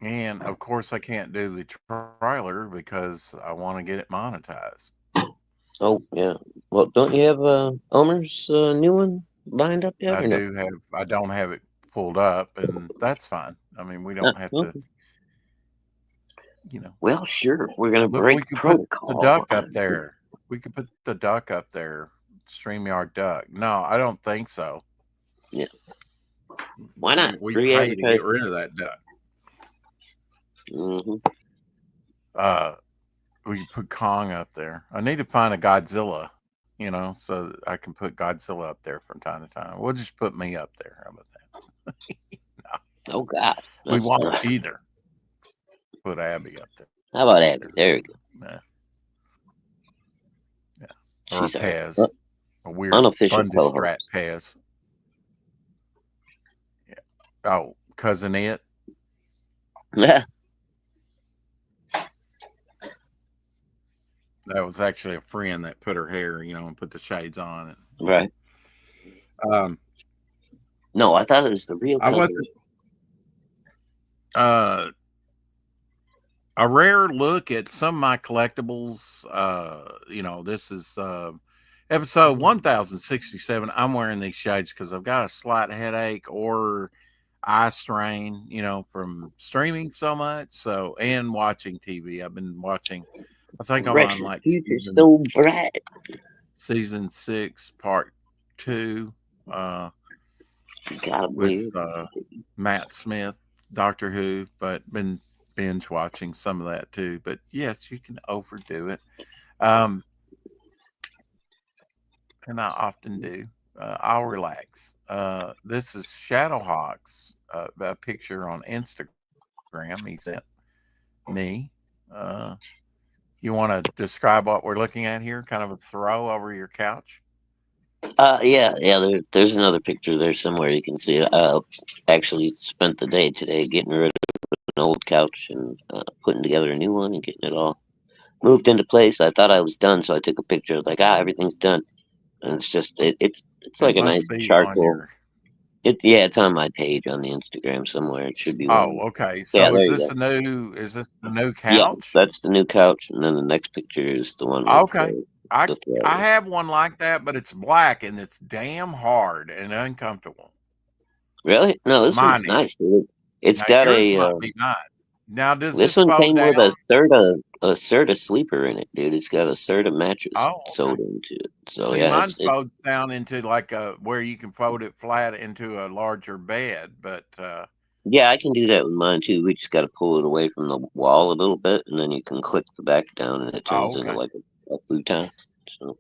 And of course, I can't do the trailer because I want to get it monetized. Oh yeah. Well, don't you have Omer's new one lined up yet, or no? I don't have it pulled up, and that's fine. I mean, we don't have to, Okay. you know. Well, sure. We're gonna Look, we break could put the duck protocol. up there. We could put the duck up there. StreamYard duck. No, I don't think so. Yeah. Why not? We Free pay to get advertising. rid of that duck. Hmm. Uh, we could put Kong up there. I need to find a Godzilla, so that I can put Godzilla up there from time to time. We'll just put me up there. How about that? No, Oh God, we that's won't not. either put Abby up there. How about Abby? Nah, There we go. yeah. Or a She's our Pez, a weird unofficial Bundestrat co-host. Pez. Yeah. Oh, cousin it. Yeah. That was actually a friend that put her hair, and put the shades on. And Right. um, No, I thought it was the real I cousin. wasn't uh a rare look at some of my collectibles. This is episode 1067. I'm wearing these shades because I've got a slight headache or eye strain, from streaming so much. So, and watching TV. I've been watching, I think I'm on Rex's like future's so bright. season 6, part 2, uh, You gotta with believe. Matt Smith, Doctor Who, but been binge watching some of that too. But yes, you can overdo it. Um, and I often do. I'll relax. This is Shadowhawks, a picture on Instagram he sent me. Uh, you want to describe what we're looking at here? Kind of a throw over your couch? Yeah. There's another picture there somewhere. You can see it. Actually spent the day today getting rid of an old couch and putting together a new one and getting it all moved into place. I thought I was done, so I took a picture. Like, everything's done, and it's just it's It like a nice must be on charcoal. your. It's on my page on the Instagram somewhere. It should be one of Oh, them. okay. Yeah, So there you go. is this the new Yeah, couch? that's the new couch, and then the next picture is the one with Okay. I the I throw. have one like that, but it's black and it's damn hard and uncomfortable. Really? No, this one's Mine is. nice, dude. It's Now got yours a might be nice. Now does this this one fold came with down? A Serta sleeper in it, dude. It's got a Serta mattress Oh, okay. sewed into it. So See, yeah, mine it's folds down into like a where you can fold it flat into a larger bed, but yeah, I can do that with mine too. We just got to pull it away from the wall a little bit, and then you can click the back down, and it oh, turns into okay. like a futon. So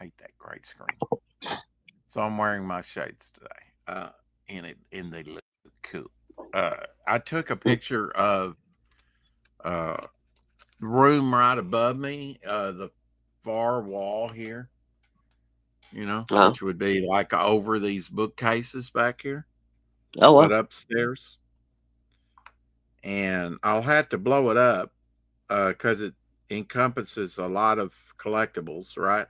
Hate that gray screen. So I'm wearing my shades today. And they look cool. I took a picture of uh room right above me, the far wall here, uh, which would be like over these bookcases back here, oh but well, upstairs. And I'll have to blow it up because it encompasses a lot of collectibles, right?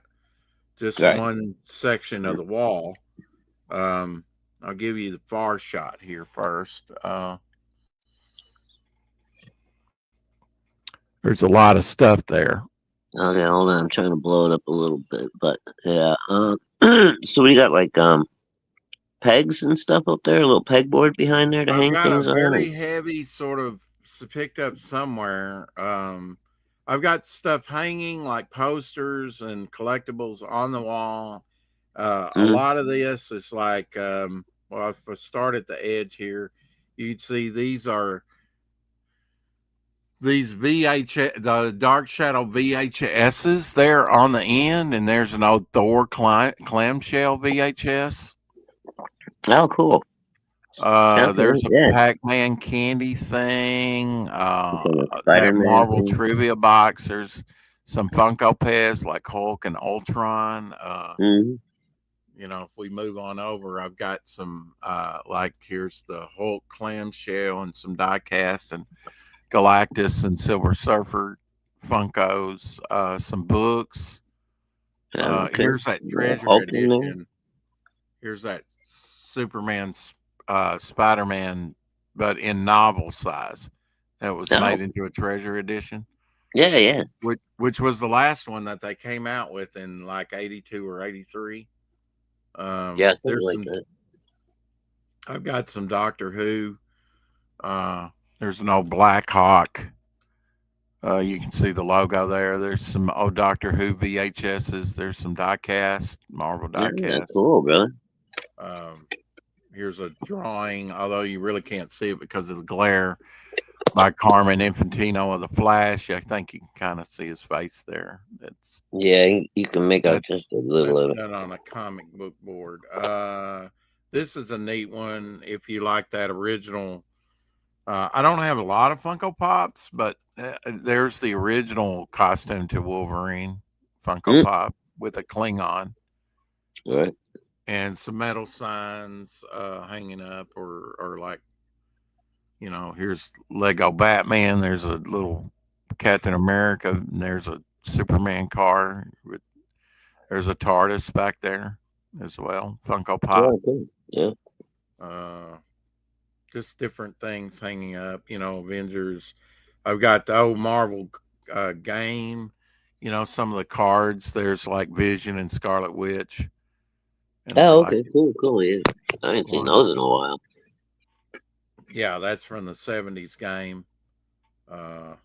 Just right. one section of the wall. Um, I'll give you the far shot here first. There's a lot of stuff there. Okay, hold on. I'm trying to blow it up a little bit, but yeah. So we got like pegs and stuff up there, a little pegboard behind there to I've hang got a things on. very heavy sort of picked up somewhere. I've got stuff hanging like posters and collectibles on the wall. A Mm-hmm. lot of this is like, well, if I start at the edge here, you'd see these the Dark Shadow VHSs there on the end, and there's an old Thor clamshell VHS. Oh, cool. Okay, There's a yeah. Pac-Man candy thing. Some That Spider-Man Marvel thing. trivia box. There's some Funko Pets like Hulk and Ultron. Mm-hmm. If we move on over, I've got some like here's the Hulk clamshell and some diecast and Galactus and Silver Surfer Funkos. Some books. Okay. Here's that Little treasure Hulk in edition. Here's that Superman, Spider Man. but in novel size. That was Oh, made into a treasure edition, yeah, yeah, which was the last one that they came out with in like 82 or 83. yeah, something There's like some, that. I've got some Doctor Who. Uh, there's an old Black Hawk. You can see the logo there. There's some old Doctor Who VHSs. There's some diecast, Marvel Yeah, diecast. cool, brother. Um, here's a drawing, although you really can't see it because of the glare, by Carmen Infantino of the Flash. I think you can kind of see his face there. Yeah, you can make out That just a little that's of it. done on a comic book board. This is a neat one if you like that original. I don't have a lot of Funko Pops, but there's the original costume to Wolverine Funko Mm, Pop with a Klingon right. and some metal signs hanging up, or like, here's Lego Batman. There's a little Captain America. And there's a Superman car. There's a TARDIS back there as well. Funko Yeah, Pop. cool. Yeah. Uh, just different things hanging up. Avengers. I've got the old Marvel game. Some of the cards. There's like Vision and Scarlet Witch, and they're Oh, like okay, cool, cool. Yeah, I ain't seen one of those in a while. yeah, that's from the '70s game. Uh,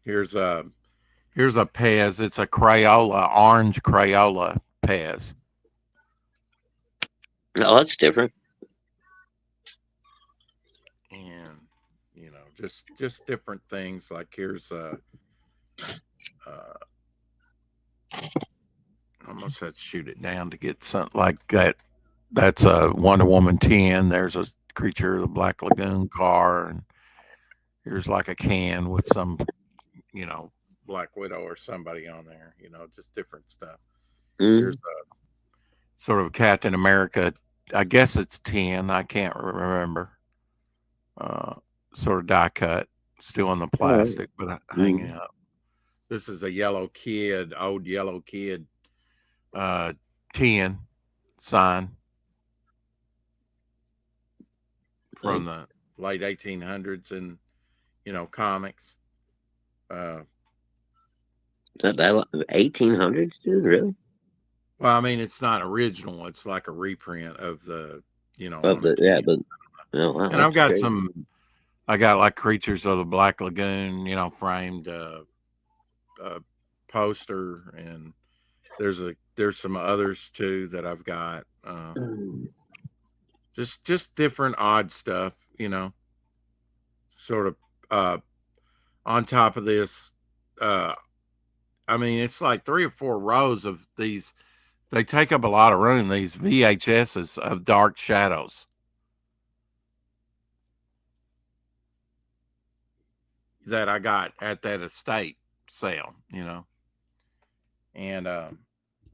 here's a here's a Pez. It's a Crayola, orange Crayola Pez, Oh, that's different. and just different things. Like here's a uh, I almost had to shoot it down to get something like that. That's a Wonder Woman 10. There's a Creature of the Black Lagoon car, and here's like a can with some, you know, Black Widow or somebody on there. Just different stuff. Here's Mm. a sort of Captain America. I guess it's 10. I can't remember. Uh, Sort of die cut, still in the All right. plastic, but hanging Mm. up. This is a yellow kid, old yellow kid, uh, 10 sign Uh, from the late 1800s and comics. Uh, that 1800s, dude. Really? well, I mean, it's not original. It's like a reprint of the Of on a the yeah, tin. but oh wow, And I've that's got crazy. some. I got like Creatures of the Black Lagoon, framed uh, poster, and there's some others too that I've got. Mm. Just different odd stuff, sort of uh, on top of this. Uh, I mean, it's like 3 or 4 rows of these. They take up a lot of room. These VHSs of Dark Shadows that I got at that estate sale, And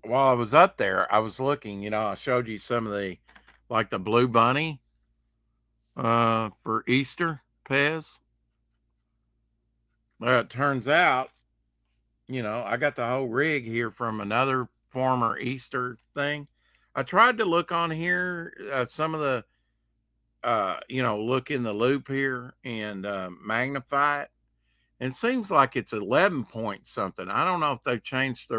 while I was up there, I was looking. I showed you some of like the Blue Bunny for Easter, Pez. Well, it turns out, I got the whole rig here from another former Easter thing. I tried to look on here, some of the, look in the loop here and magnify it. And it seems like it's 11 point something. I don't know if they've changed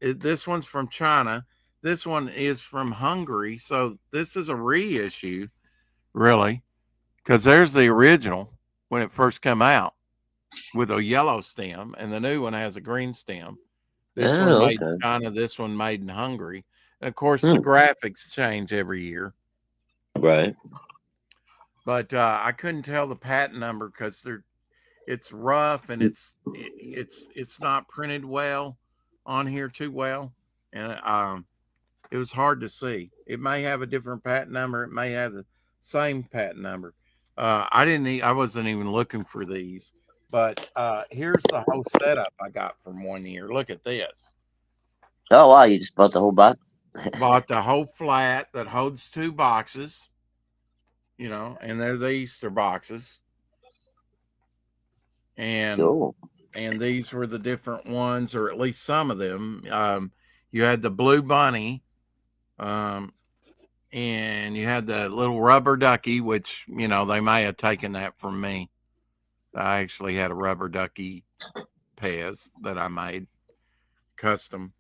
this one's from China. This one is from Hungary. So this is a reissue, really, because there's the original when it first came out with a yellow stem, and the new one has a green stem. This one Oh, made in okay. China, this one made in Hungary. And of course, the Hmm. graphics change every year. Right. But I couldn't tell the patent number because it's rough and it's not printed well on here too well, and it was hard to see. It may have a different patent number. It may have the same patent number. I wasn't even looking for these, but here's the whole setup I got from one year. Look at this. Oh wow, you just bought the whole box. Bought the whole flat that holds 2 boxes, and they're the Easter boxes, and Cool. these were the different ones, or at least some of them. You had the Blue Bunny. Um, and you had the little rubber ducky, which they may have taken that from me. I actually had a rubber ducky Pez that I made custom.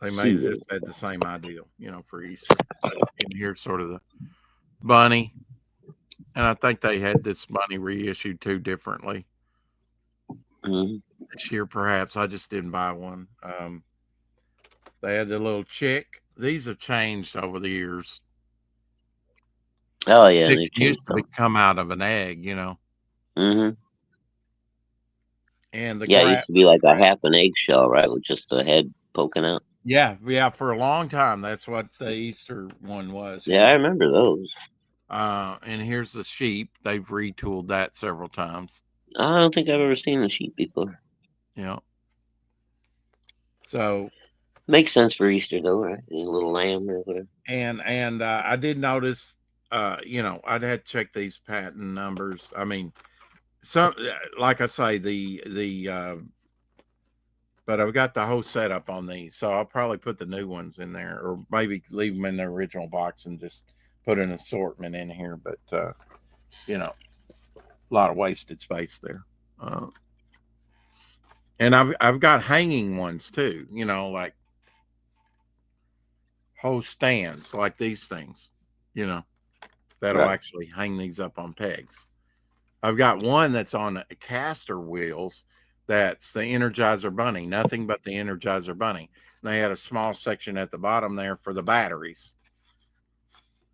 They may have See, just had the same idea, for Easter. And here's sort of the bunny, and I think they had this bunny reissued too differently mm-hmm. this year. Perhaps I just didn't buy one. They had the little chick. These have changed over the years. Oh yeah, Chick they've used changed to be them. come out of an egg, Mm-hmm. and the Yeah, it used to be like a half an eggshell, right, with just the head poking out. yeah, for a long time, that's what the Easter one was. Yeah, I Yeah. remember those. And here's the sheep. They've retooled that several times. I don't think I've ever seen a sheep before. Yeah. So Makes sense for Easter though, right? A little lamb or whatever. and I did notice, I'd had to check these patent numbers. I mean, some like I say, the but I've got the whole setup on these, so I'll probably put the new ones in there, or maybe leave them in the original box and just put an assortment in here. But a lot of wasted space there. Uh, and I've got hanging ones too. Like whole stands like these things. You know, that'll Right. actually hang these up on pegs. I've got one that's on caster wheels. That's the Energizer Bunny, nothing but the Energizer Bunny. They had a small section at the bottom there for the batteries.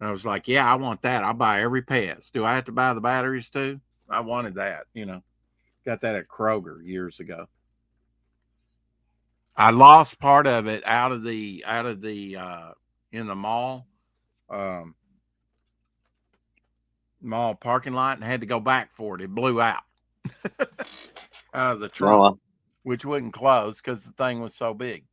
And I was like, yeah, I want that. I'll buy every Pez. Do I have to buy the batteries too? I wanted that. Got that at Kroger years ago. I lost part of it out of the in the um, mall parking lot and had to go back for it. It blew out out of the Oh, trunk, which wouldn't close because the thing was so big.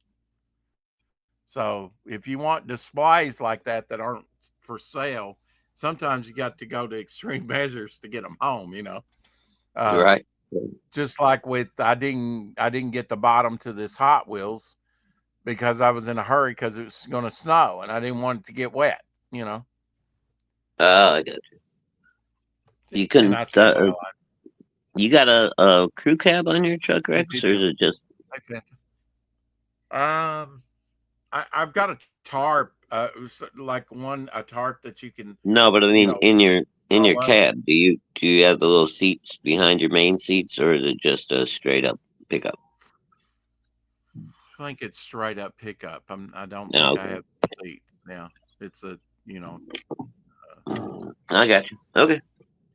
So if you want displays like that aren't for sale, sometimes you got to go to extreme measures to get them home. Uh, right. just like with I didn't get the bottom to this Hot Wheels because I was in a hurry because it was going to snow and I didn't want it to get wet. You know, Oh, I got you. You and couldn't. I said, well, You got a crew cab on your truck, I Rex, did or is do. it just I said, I've got a tarp, like a tarp that you can, no? But I you mean, know, in your roll over. cab, do you have the little seats behind your main seats, or is it just a straight up pickup? I think it's straight up pickup. I don't No, think I okay. have seats. Yeah, it's a I got you. Okay.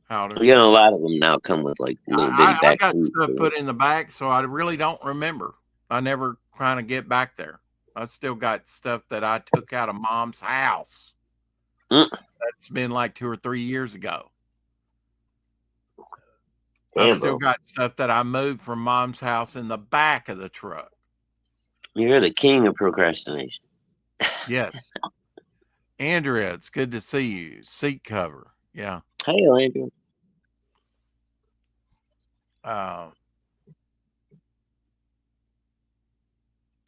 powder. You know, a lot of them now come with like little bitty I back got seats. stuff put in the back, so I really don't remember. I never kind of get back there. I still got stuff that I took out of mom's house. Mm, That's been like 2 or 3 years ago. I've damn, still bro, got stuff that I moved from mom's house in the back of the truck. you're the king of procrastination. Yes. Andrea, it's good to see you. Seat cover. Yeah. Hey, Andrew. Uh,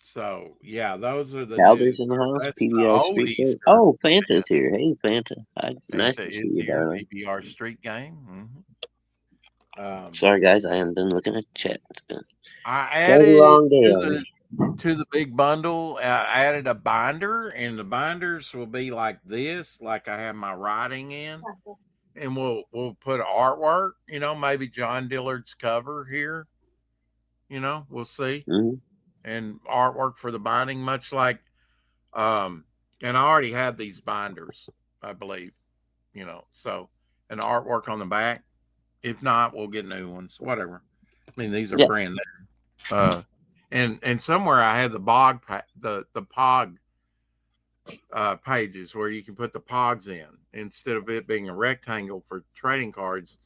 so yeah, those are the new. Calder's in the house. That's the PBR old Street Day. Easter. Oh, Fanta's here. Hey, Fanta. Hi. Nice Santa to see is you, here. darling. PBR Street Game. Sorry, guys. I haven't been looking at chat. It's been I quite a added long day to already. the big bundle. I added a binder, and the binders will be like this, like I have my writing in, and we'll put artwork. Maybe John Dillard's cover here. We'll see, Hmm. and artwork for the binding, much like and I already have these binders, I believe. So an artwork on the back. If not, we'll get new ones. Whatever. I mean, these are Yeah. brand new. And somewhere I have the pog pages where you can put the pogs in instead of it being a rectangle for trading cards.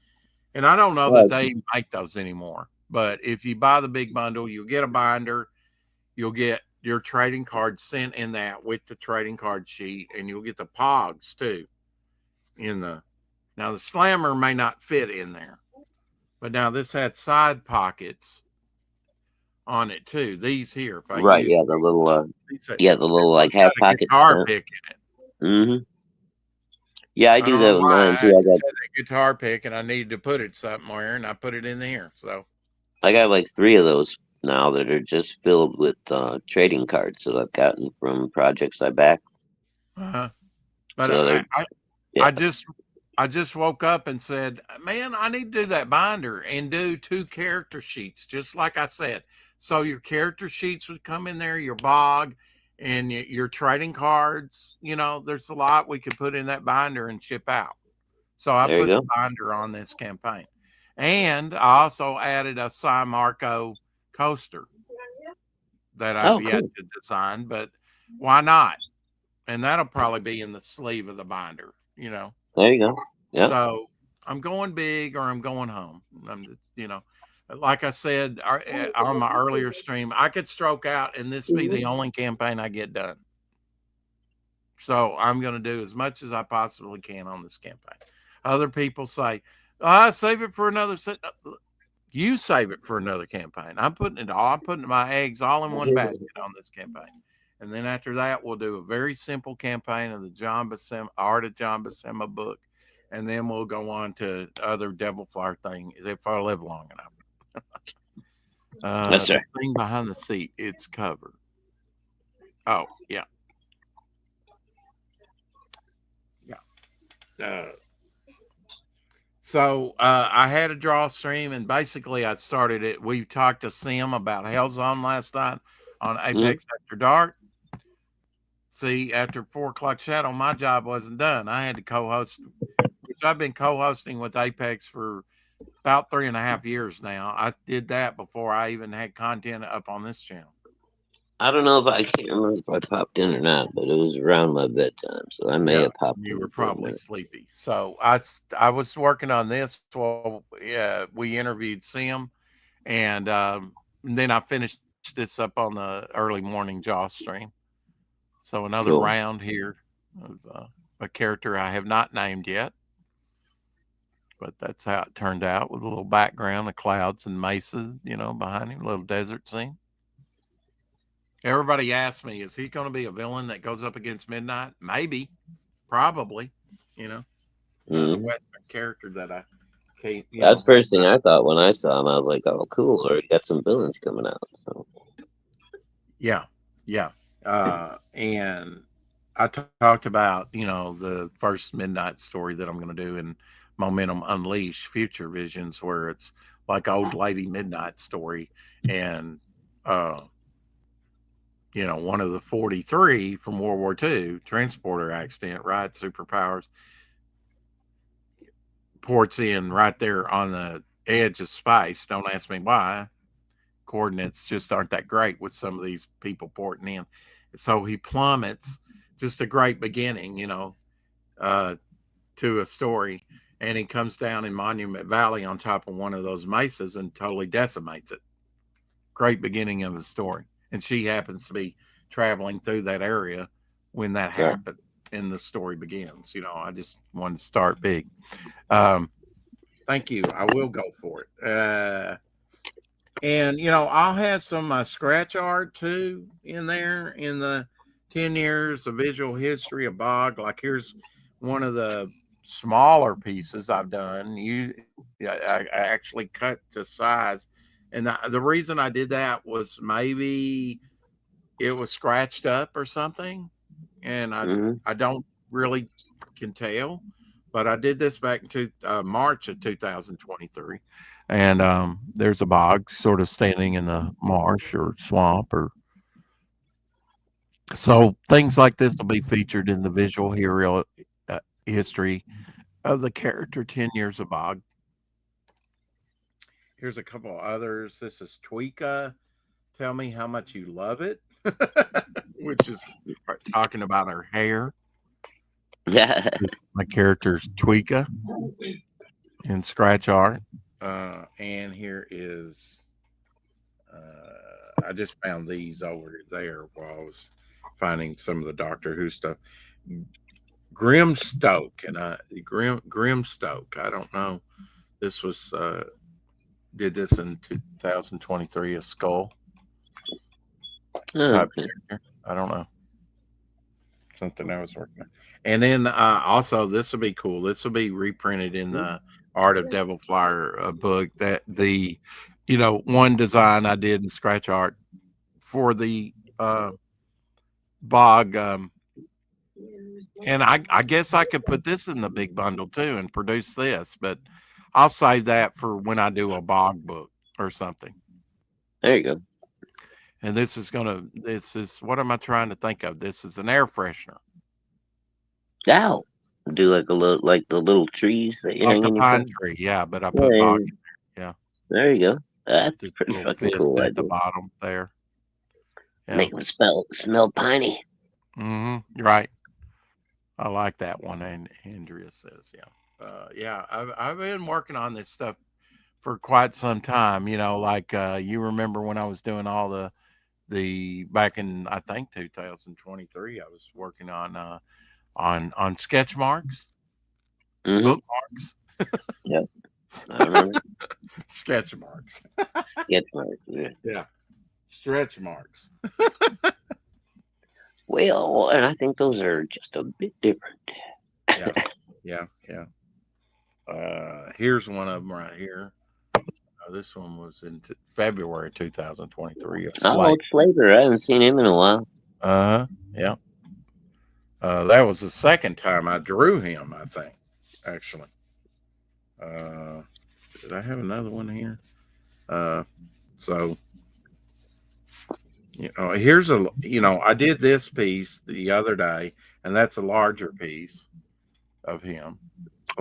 And I don't know that Well, they make those anymore. But if you buy the big bundle, you'll get a binder. You'll get your trading card sent in that with the trading card sheet, and you'll get the pogs too. Now the slammer may not fit in there, but now this had side pockets on it too. These here, if I Right, use yeah, the little these, yeah, the little one's like half got a pocket guitar front. pick in it. Mm-hmm. Yeah, I I do don't that know with why mine I too. I just got had that guitar pick, and I needed to put it somewhere, and I put it in there. So, I got like three of those now that are just filled with trading cards that I've gotten from projects I back. uh but So they're yeah, I just I just woke up and said, "Man, I need to do that binder and do two character sheets, just like I said." So your character sheets would come in there, your bog, and your trading cards. You know, there's a lot we could put in that binder and ship out. So I there you put the go. binder on this campaign, and I also added a San Marco coaster that I've Oh, yet cool. to design, but why not? And that'll probably be in the sleeve of the binder. You know. There you go. Yep. So I'm going big or I'm going home. I'm just, like I said on my earlier stream, I could stroke out and this be the only campaign I get done. So I'm going to do as much as I possibly can on this campaign. Other people say, I save it for another set. You save it for another campaign. I'm putting it all. I'm putting my eggs all in one basket on this campaign, and then after that, we'll do a very simple campaign of the John Buscema Art of John Buscema book, and then we'll go on to other Devil Flower thing if I live long enough. That's The right. thing behind the seat, it's covered. Oh yeah, yeah. So I had a draw stream, and basically I started it. We talked to Sim about Hellzone last night on Mm-hmm. Apex After Dark. See, after 4 o'clock shadow, my job wasn't done. I had to co-host, which I've been co-hosting with Apex for about 3.5 years now. I did that before I even had content up on this channel. I don't know if I can't remember if I popped in or not, but it was around my bedtime, so I may Yeah, have popped you were in for a probably minute. sleepy. So I was working on this while we interviewed Sim, and then I finished this up on the early morning Jaw stream. So another Cool. round here of a character I have not named yet, but that's how it turned out with a little background of clouds and mesa, behind him, a little desert scene. Everybody asks me, is he going to be a villain that goes up against Midnight? Maybe, probably. You know, another Mm-hmm. Western character that I can't, That's the have first thing not. I thought when I saw him. I was like, "Oh, cool! Already got some villains coming out." So Yeah, yeah. And I talked about, the first Midnight story that I'm going to do in Momentum Unleash Future Visions, where it's like old lady Midnight story. And, uh, one of the 43 from World War II, transporter accident, right? Superpowers, ports in right there on the edge of space. Don't ask me why. Coordinates just aren't that great with some of these people porting in. So he plummets, just a great beginning, uh, to a story. And he comes down in Monument Valley on top of one of those mesas and totally decimates it. Great beginning of a story. And she happens to be traveling through that area when that right. happened and the story begins. I just wanted to start big. Um, thank you. I will go for it. And I'll have some of my scratch art too in there in the 10 years of visual history of Bog. Like here's one of the smaller pieces I've done. I actually cut to size. And the reason I did that was maybe it was scratched up or something. And Mm-hmm. I don't really can tell, but I did this back in March of 2023, and there's a bog sort of standing in the marsh or swamp, or so things like this will be featured in the visual hero history of the character 10 years of bog. Here's a couple others. This is Tweeka. Tell me how much you love it, which is talking about her hair. Yeah. My character's Tweeka in scratch art. And here is, I just found these over there while I was finding some of the Doctor Who stuff. Grimstoke and Grimstoke. I don't know. This was did this in 2023. A skull. Oh, type okay. figure. I don't know, something I was working on. And then also, this will be cool. This will be reprinted in the Art of Devil Flyer book. That the, one design I did in scratch art for the bog. And I guess I could put this in the big bundle too and produce this, but I'll save that for when I do a bog book or something. There you go. And this is, what am I trying to think of? This is an air freshener Ow. Do like a little, like the little trees that you of hang the in your pine phone. tree. Yeah, but I put bog Yeah, in there. Yeah, there you go. with That's this pretty little fucking fist cool at the idea. bottom there. Yeah. Make them smell piney. Right. I like that one. And Andrea says, yeah. Yeah, I've been working on this stuff for quite some time. Like you remember when I was doing all the back in, I think, 2023, I was working on sketch marks, Mm-hmm. bookmarks, Yep. I remember. sketch marks. Sketch mark. Yeah. Yeah, stretch marks. Well, and I think those are just a bit different. Yeah, yeah, yeah. Here's one of them right here. This one was in February 2023. A Oh, slate. it's Slater. I haven't seen him in a while. Uh huh. Yeah. That was the second time I drew him, I think, actually. Uh, did I have another one here? Uh, so, I did this piece the other day, and that's a larger piece of him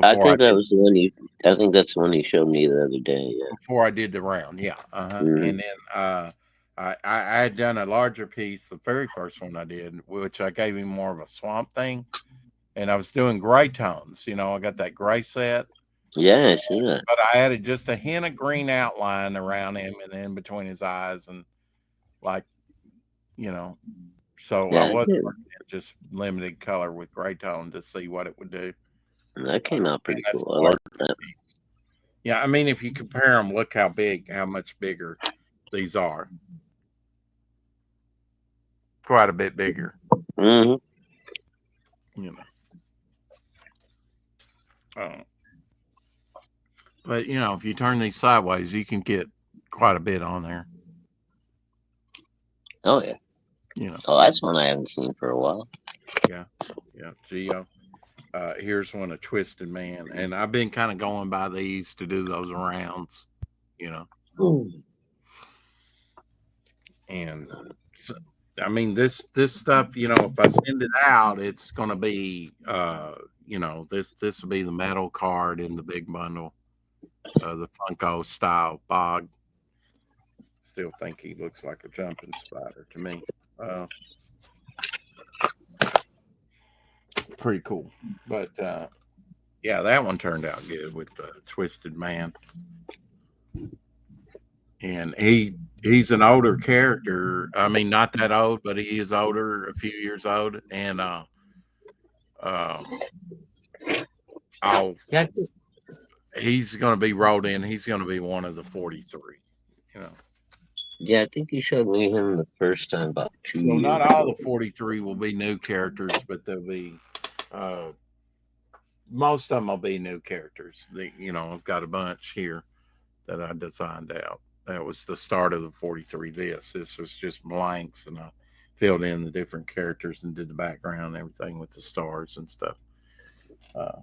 I before I think that did was the one you. I think that's the one you showed me the other day. Yeah. before I did the round. Yeah. Uh-huh. Mm. And then I had done a larger piece, the very first one I did, which I gave him more of a swamp thing. And I was doing gray tones. I got that gray set, Yeah, I see that. but I added just a hint of green outline around him and in between his eyes, and like, you know, so I Yeah, was working in just limited color with gray tone to see what it would do. that came out And pretty that's cool. a I like larger that. piece. Yeah, I mean, if you compare them, look how much bigger these are. Quite a bit bigger, Hmm. you know. Uh, but if you turn these sideways, you can get quite a bit on there. Oh yeah. You know. Oh, that's one I haven't seen for a while. Yeah, yeah. Geo. Here's one, a twisted man, and I've been kind of going by these to do those rounds. You know, Mm. and so, I mean, this stuff. If I send it out, it's going to be this will be the metal card in the big bundle, the Funko style bog. Still think he looks like a jumping spider to me. Uh, Pretty cool, but yeah, that one turned out good with the twisted man. And he's an older character. I mean, not that old, but he is older, a few years old, and um, I'll Yeah, he's going to be rolled in. He's going to be one of the 43. You know, yeah. I think you showed me him the first time about two so not years all ago. the 43 will be new characters, but there'll be uh, most of them will be new characters. I've got a bunch here that I designed out. That was the start of the 43. This was just blanks, and I filled in the different characters and did the background and everything with the stars and stuff. Uh,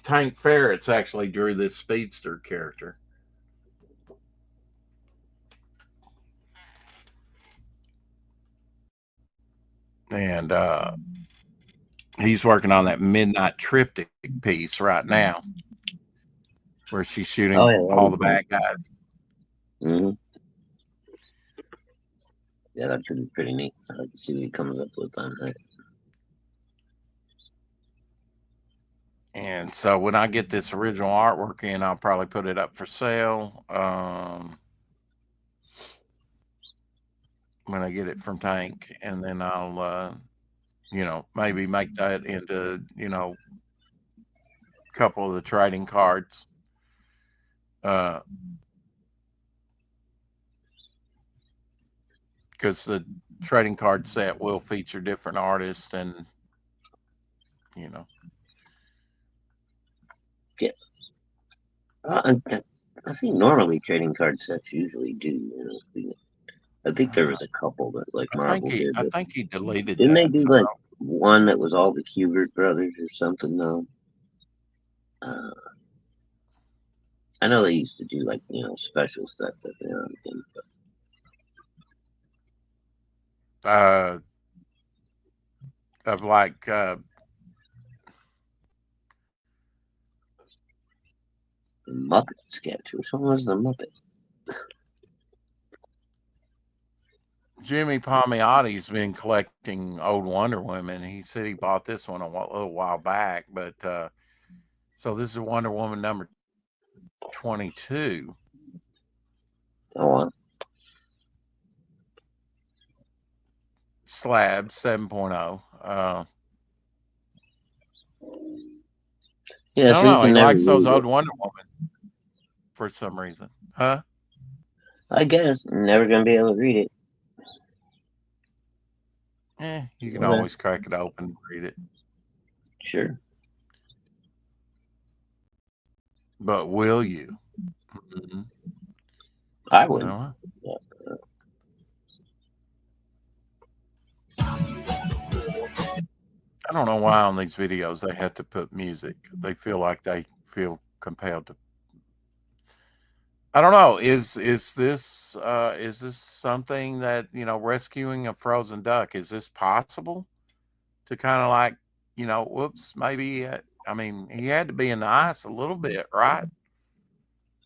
Tank Ferrets actually drew this speedster character, and he's working on that midnight triptych piece right now, where she's Oh shooting yeah, all that the was bad guys. mm-hmm. Yeah, that's pretty neat. I like to see what he comes up with on that. And so when I get this original artwork in, I'll probably put it up for sale. When I get it from Tank, and then I'll, maybe make that into, a couple of the trading cards. Uh, because the trading card set will feature different artists, and you know, Yeah. I think normally trading card sets usually do. I think there uh, was a couple that like Marvel did, I but think he deleted didn't they that. do So like one that was all the Kubert brothers or something? Though I know they used to do like special stuff that they on again, but uh, of like the Muppet sketch. Which one was the Muppet? Jimmy Palmiotti's been collecting old Wonder Woman. He said he bought this one a little while back, but so this is Wonder Woman number 22. Oh, Slab 7.0. yeah. I So don't you know. can He never likes those read old it. Wonder Woman for some reason. Huh? I guess never gonna be able to read it. You can Okay, always crack it open and read it. sure. But will you? Mm-mm. I I don't would. know. Yeah. I don't know why on these videos they have to put music. They feel like they feel compelled to. I don't know. Is this something that rescuing a frozen duck? Is this possible to kind of like whoops, maybe? I mean, he had to be in the ice a little bit, right?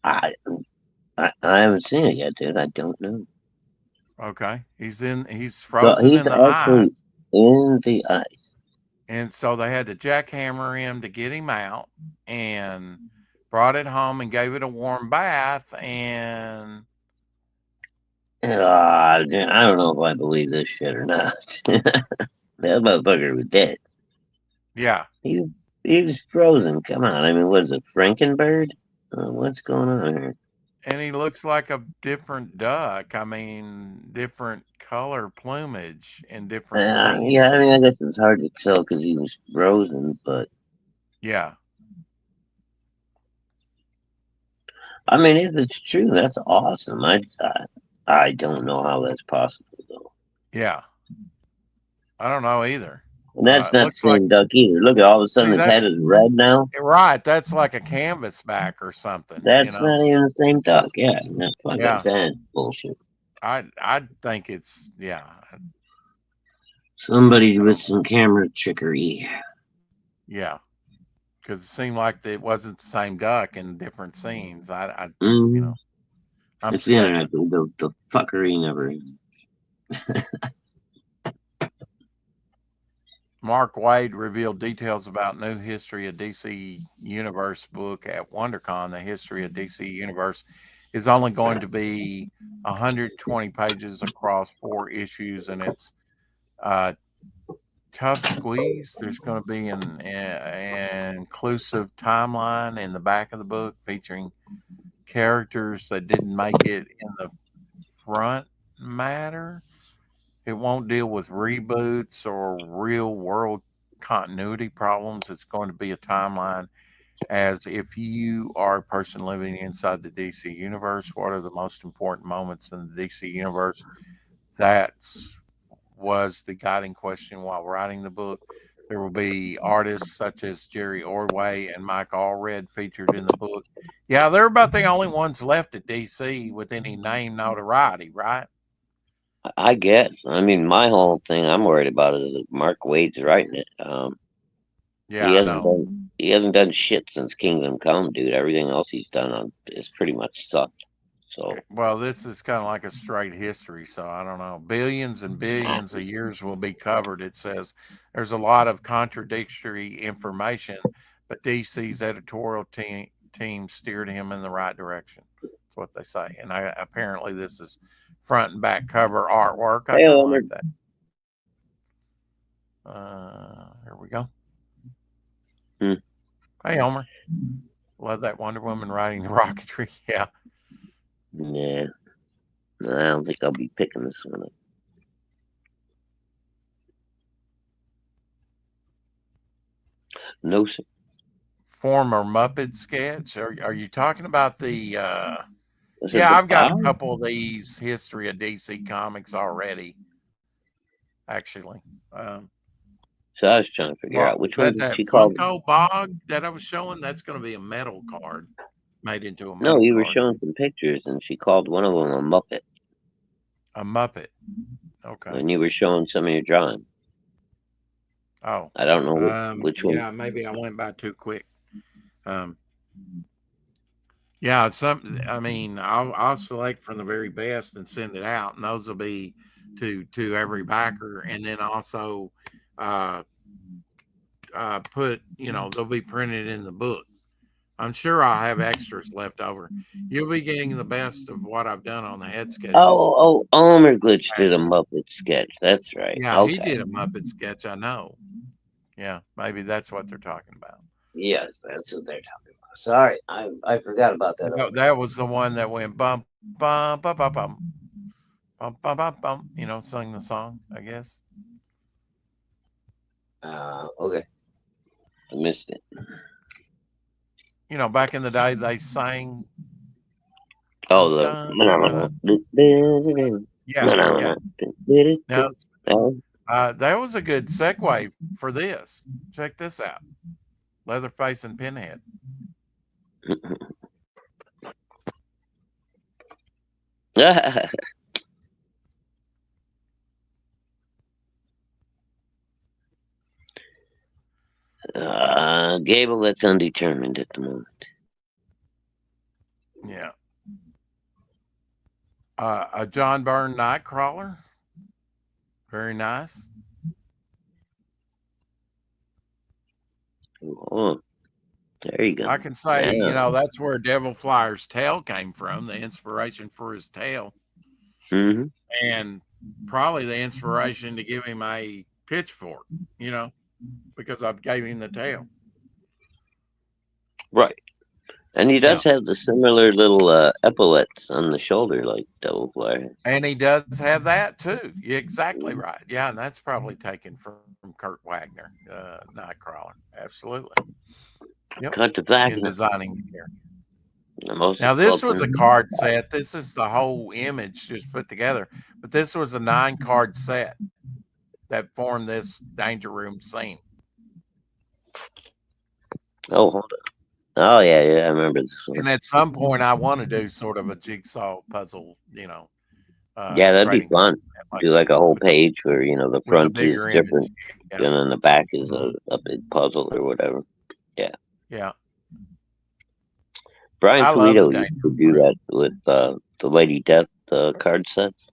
I, I haven't seen it yet, dude. I don't know. Okay, he's So frozen he's in the ice, actually in the ice. and so they had to jackhammer him to get him out, and brought it home and gave it a warm bath, and I don't know if I believe this shit or not. That motherfucker was dead. yeah, He he was frozen. Come on. I mean, what is it, Frankenbird? What's going on here? and he looks like a different duck. I mean, different color plumage in different Yeah, scenes. I mean, I guess it's hard to tell because he was frozen, but Yeah, I mean, if it's true, that's awesome. I don't know how that's possible though. yeah. I don't know either. And that's It not the looks like same duck either. Look at all of a sudden see his head that's is red now. right. That's like a canvas back or something. That's not even the same duck. Yeah, that's fucking Yeah. sad bullshit. I think it's Somebody I with don't some camera trickery. yeah, because it seemed like it wasn't the same duck in different scenes. You Mm, know I'm it's the internet. speculating. The fuckery never. Mark Wade revealed details about new History of DC Universe book at WonderCon. The History of DC Universe is only going to be 120 pages across 4 issues, and it's uh, tough squeeze. There's going to be an inclusive timeline in the back of the book featuring characters that didn't make it in the front matter. It won't deal with reboots or real world continuity problems. It's going to be a timeline as if you are a person living inside the DC universe. What are the most important moments in the DC universe? That's was the guiding question while writing the book. There will be artists such as Jerry Ordway and Mike Allred featured in the book. Yeah, they're about the only ones left at DC with any name notoriety, right? I guess. I mean, my whole thing I'm worried about is that Mark Wade's writing it. He Yeah, I hasn't know. done he hasn't done shit since Kingdom Come, dude. Everything else he's done is pretty much sucked. So Well, this is kind of like a straight history, so I don't know. Billions and billions of years will be covered. It says there's a lot of contradictory information, but DC's editorial team steered him in the right direction. That's what they say. And apparently, this is front and back cover artwork. I hey, kind of Homer. like that. Here we go. Hmm. Hey, Homer. Love that Wonder Woman riding the rocketry. Yeah. Nah, I don't think I'll be picking this one up. No, sir. Former Muppet sketch? Are you talking about the Was it yeah, the I've got a pie? couple of these history of DC comics already, actually. Um, So I was trying to figure well, out which one that did that she call. Funko Bog that I was showing, that's going to be a metal card, made into a No, metal you were card. showing some pictures, and she called one of them a Muppet, A Muppet. Okay. and you were showing some of your drawing. Oh, I don't know which one. yeah, maybe I went by too quick. Um, yeah, it's some. I mean, I'll select from the very best and send it out, and those will be to every backer, and then also uh, put, they'll be printed in the book. I'm sure I'll have extras left over. You'll be getting the best of what I've done on the head sketches. Elmer Glitch did a Muppet sketch. That's right. Yeah, he Okay. did a Muppet sketch. I know. Yeah, maybe that's what they're talking about. Yes, that's what they're talking about. Sorry, I forgot about that No, Elmer that was Glitch. the one that went bum bum bum bum bum bum bum bum bum. Sing the song. I guess. Okay, I missed it. Back in the day, they sang Oh, dun dun dun. the Yeah, yeah. Now, that was a good segue for this. Check this out: Leatherface and Pinhead. Gable, that's undetermined at the moment. Yeah. A John Byrne Nightcrawler. Very nice. Oh, there you I go. can say, Yeah. that's where Devil Flyer's tail came from, the inspiration for his tail, Hmm. and probably the inspiration to give him a pitchfork, you know, because I gave him the tail. Right. And he Yeah. does have the similar little epaulets on the shoulder, like Devil Flyer. And he does have that too. You're exactly right. Yeah. And that's probably taken from Kurt Wagner, Nightcrawler. Absolutely. Yep. Cut the In vagina. designing the character. The most Now, this club. was a card set. This is the whole image just put together, but this was a 9 card set that formed this danger room scene. Oh, hold on. Oh, yeah, yeah, I remember this one. And at some point, I want to do sort of a jigsaw puzzle, Yeah, that'd be trading card fun. set like Do like this a whole page where, the with a front is bigger different image. Yeah. and then the back is Mhm. a big puzzle or whatever. Yeah. Yeah. Brian I love the Pulido used danger to do room. that with the Lady Death card sets.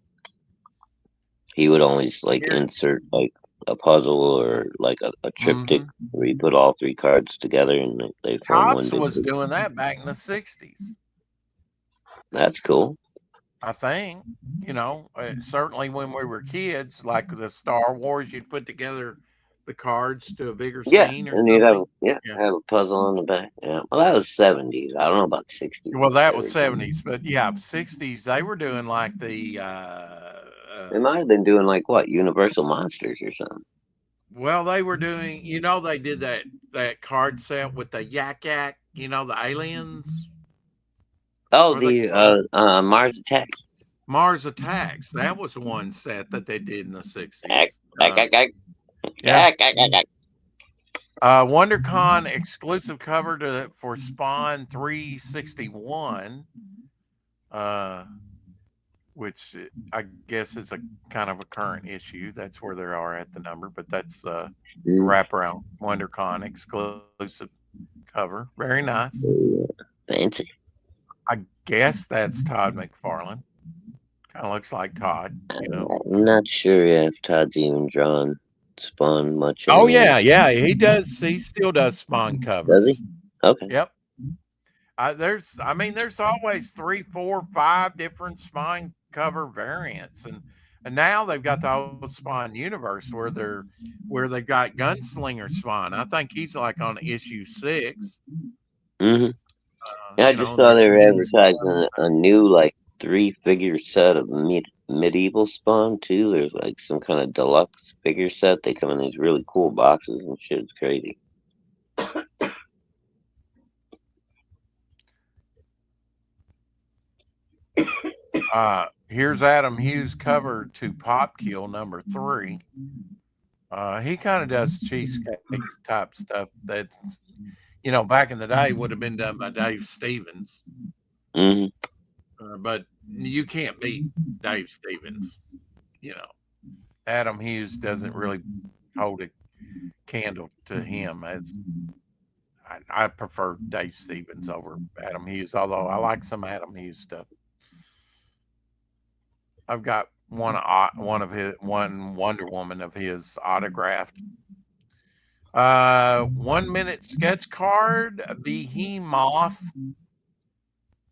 He would always like Here. insert like a puzzle or like a triptych Hmm. where you put all three cards together and they form one Tops big was picture. doing that back in the 60s, That's cool. I think. Certainly when we were kids, like the Star Wars, you'd put together the cards to a bigger Yeah, scene or and you'd something. Yeah. have a puzzle on the back. Yeah. Well, that was 70s. I don't know about 60s Well, what that they was were doing. 70s, but yeah, 60s, they were doing like They might have been doing like what Universal Monsters or something. well, they were doing, they did that card set with the yak yak, the aliens. Oh, What are they the called? Mars Attack. Mars Attacks. That was one set that they did in the Ack, 60s. ack, ack, ack, Yeah. ack, ack, ack, ack. WonderCon exclusive cover for Spawn 361, uh, which I guess is a kind of a current issue. That's where they are at the number, but that's the Mm, wraparound WonderCon exclusive cover. Very nice. fancy. I guess that's Todd McFarlane. Kind of looks like Todd. I'm not sure if Todd's even drawn Spawn much Oh anymore. yeah, yeah, he does. He still does Spawn Does he? covers. Okay. Yep. There's always 3, 4, 5 different Spawn cover variants, and now they've got the whole Spawn universe where they've got Gunslinger Spawn. I think he's like on issue 6. Hmm. Yeah, I just saw There's they were Hidden advertising Spawn. a new like 3-figure set of medieval Spawn too. There's like some kind of deluxe figure set. They come in these really cool boxes and shit. It's crazy. Here's Adam Hughes cover to Pop Kill #3. He kind of does cheesecake type stuff that's, back in the day would have been done by Dave Stevens. Hmm. But you can't beat Dave Stevens. Adam Hughes doesn't really hold a candle to him. As I prefer Dave Stevens over Adam Hughes, although I like some Adam Hughes stuff. I've got one Wonder Woman of his autographed. 1 minute sketch card, Behemoth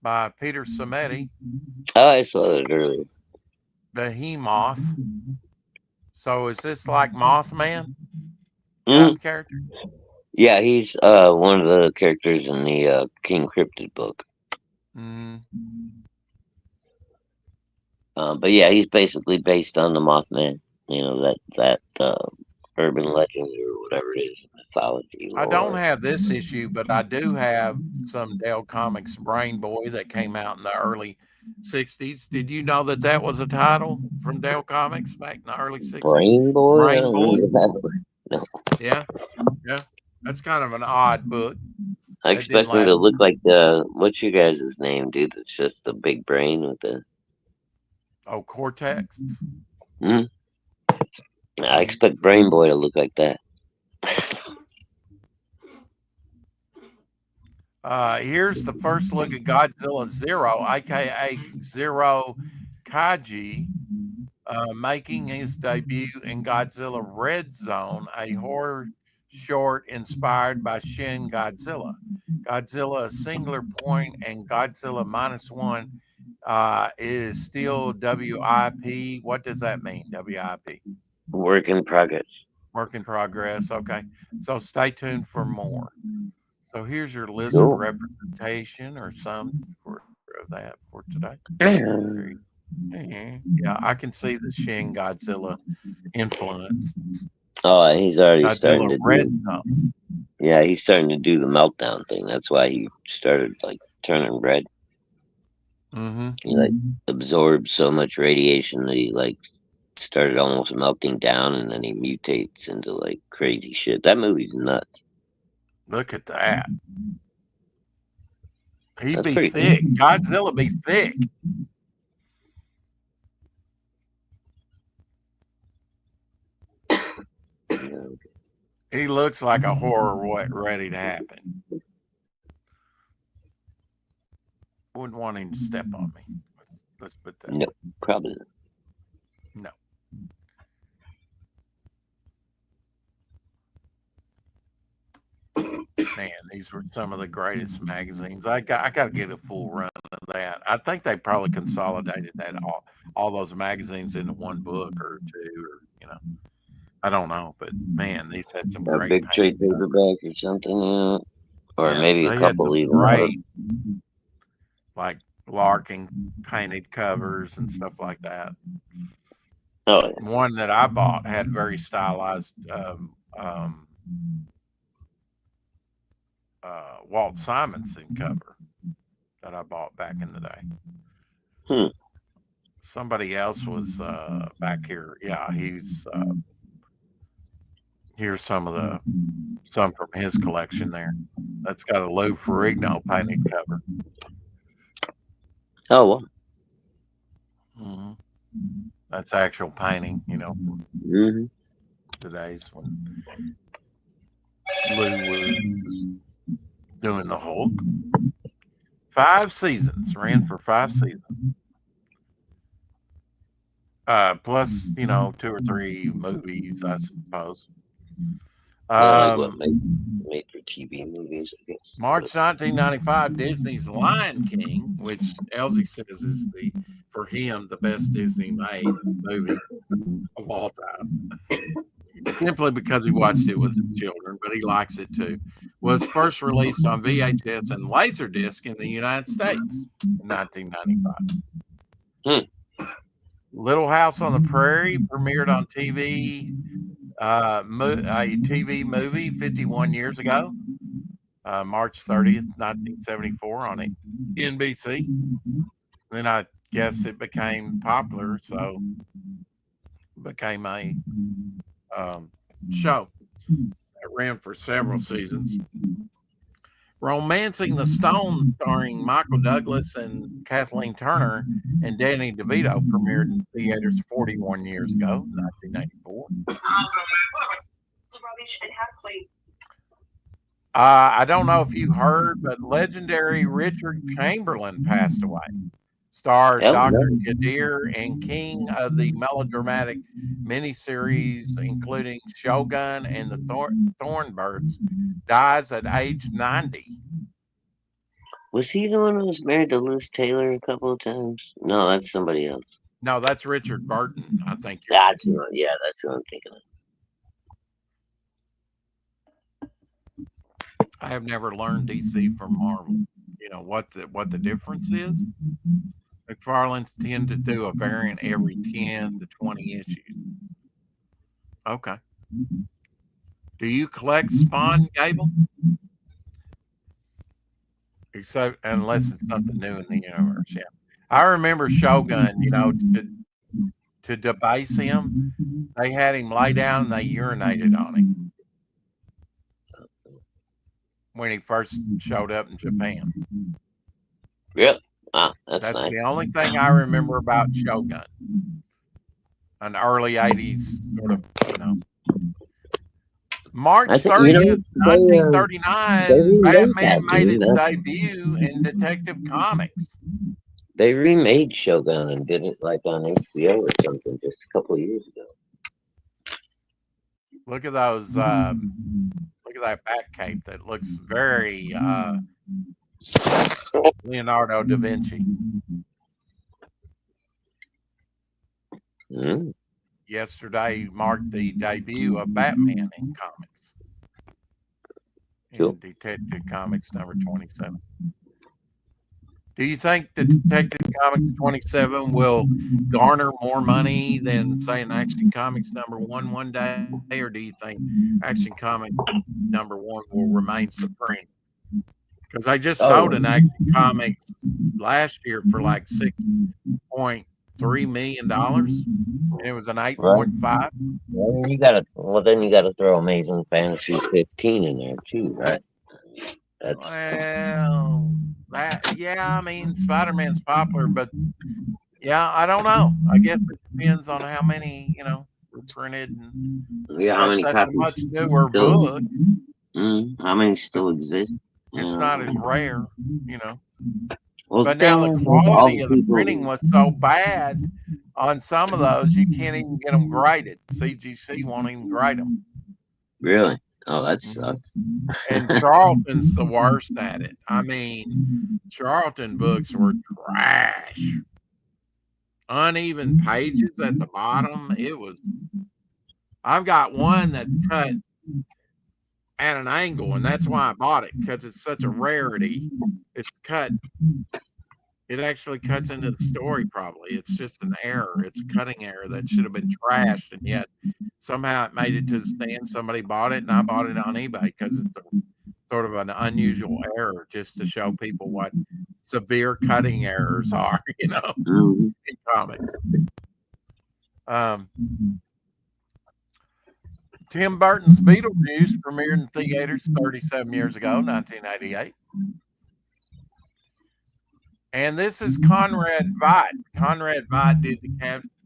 by Peter Samedi. Oh, I saw that earlier. Behemoth. So is this like Mothman Mm-hmm. character? Yeah, he's one of the characters in the King Cryptid book. Mm. But yeah, he's basically based on the Mothman. That urban legend or whatever it is, mythology. I don't have this issue, but I do have some Dale Comics Brain Boy that came out in the early 60s. Did you know that was a title from Dale Comics back in the early 60s? Brain Boy? I Brain don't Boy. remember that. No. Yeah. That's kind of an odd book. I expect him to look like what's your guys' name, dude? It's just the big brain with the Cortex. I expect Brain Boy to look like that. Here's the first look at Godzilla Zero, aka Zero Kaiji, making his debut in Godzilla Red Zone, a horror short inspired by Shin Godzilla. Godzilla, a singular point, and Godzilla -1 is still WIP. What does that mean, WIP? Work in progress. Work in progress. Okay. So stay tuned for more. So here's your lizard representation or some of that for today. Yeah, I can see the Shin Godzilla influence. Oh, he's already Godzilla starting to Red Zone. Yeah, he's starting to do the meltdown thing. That's why he started turning red. Mm-hmm. He absorbed so much radiation that he started almost melting down, and then he mutates into crazy shit. That movie's nuts. Look at that. He'd be thick. Cool. Godzilla be thick. He looks like a horror ready to happen. Wouldn't want him to step on me. Let's put that. No, probably not. No. Man, these were some of the greatest magazines. I got to get a full run of that. I think they probably consolidated that all those magazines into one book or two, or I don't know. But man, these had some great big trade paperback or something, or maybe a couple even. Great, like Larkin painted covers and stuff like that. Oh, yeah. One that I bought had very stylized Walt Simonson cover that I bought back in the day. Somebody else was back here. Yeah, he's here's some from his collection there. That's got a Lou Ferrigno painted cover. Oh, wow. Mm-hmm. That's actual painting, Mm-hmm. Today's when Lou was doing the Hulk. 5 seasons, ran for 5 seasons. Plus, 2 or 3 movies, I suppose. Made for TV movies, I guess. March 1995, Disney's Lion King, which Elsie says is for him the best Disney made movie of all time. Simply because he watched it with his children, but he likes it too. Was first released on VHS and Laserdisc in the United States in 1995. Little House on the Prairie premiered on TV, a TV movie 51 years ago. March 30th, 1974 on NBC. Then I guess it became popular, so it became a um, show that ran for several seasons. Romancing the Stone, starring Michael Douglas and Kathleen Turner and Danny DeVito, premiered in theaters 41 years ago, 1994. I don't know if you heard, but legendary Richard Chamberlain passed away. Starred Yep. Dr. Kadir and king of the melodramatic miniseries, including Shogun and the Thornbirds, dies at age 90. Was he the one who was married to Liz Taylor a couple of times? No, that's somebody else. No, that's Richard Burton, I think you're That's thinking. yeah, that's who I'm thinking of. I have never learned DC from Marvel. You know what the difference is? McFarlane's tend to do a variant every 10 to 20 issues. Okay. Do you collect Spawn, Gable? Except unless it's something new in the universe. Yeah. I remember Shogun, to debase him, they had him lay down and they urinated on him when he first showed up in Japan. Yep. Ah, That's nice. the only thing I remember about Shogun. An early 80s sort of, March 30th, 1939, Batman made his debut in Detective Comics. They remade Shogun and did it like on HBO or something just a couple of years ago. Look at those. Look at that bat cape that looks very Leonardo da Vinci. Mm. Yesterday marked the debut of Batman in comics. In Detective Comics number 27. Do you think the Detective Comics 27 will garner more money than, say, an Action Comics number one day? Or do you think Action Comics number 1 will remain supreme? Because I just sold an Action Comics last year for like $6.3 million. And it was an 8.5. Well, then you gotta throw Amazing Fantasy 15 in there too, right? Well, I mean, Spider-Man's popular, but yeah, I don't know. I guess it depends on how many, were printed. And how many that's copies? a much newer book. How many still exist? It's not as rare, Well, but now the quality of the printing was so bad on some of those, you can't even get them graded. CGC won't even grade them. Really? Oh, that sucks. And Charlton's the worst at it. I mean, Charlton books were trash. Uneven pages at the bottom. I've got one that's cut at an angle, and that's why I bought it, because it's such a rarity. It's cut. It actually cuts into the story, probably. It's just an error. It's a cutting error that should have been trashed, and yet somehow it made it to the stand. Somebody bought it, and I bought it on eBay because it's sort of an unusual error, just to show people what severe cutting errors are, in comics. Tim Burton's Beetlejuice premiered in theaters 37 years ago, 1988. And this is Conrad Veidt. Conrad Veidt did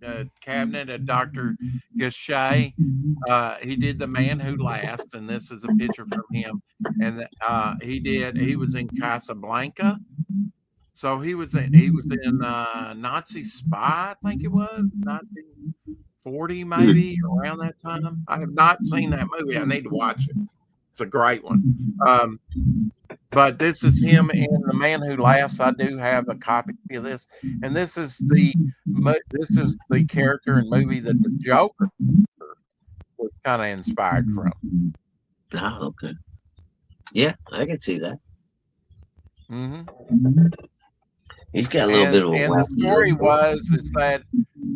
the cabinet of Dr. Gachet. He did The Man Who Laughs, and this is a picture from him. And he was in Casablanca. So he was in Nazi Spy, I think it was 1940, maybe around that time. I have not seen that movie. I need to watch it. It's a great one. But this is him in The Man Who Laughs. I do have a copy of this, and this is the character and movie that the Joker was kind of inspired from. Oh, okay. Yeah, I can see that. Mm-hmm. He's got a little bit of a. And the story is that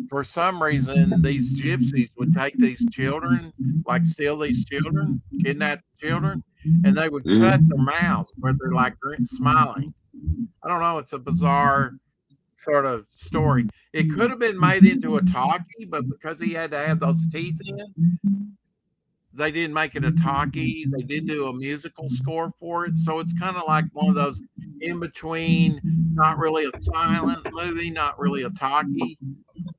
for some reason these gypsies would take these children, like steal these children, kidnap children, and they would cut their Mm. mouths where they're like smiling. I don't know. It's a bizarre sort of story. It could have been made into a talkie, but because he had to have those teeth in, they didn't make it a talkie. They did do a musical score for it. So it's kind of like one of those in between, not really a silent movie, not really a talkie,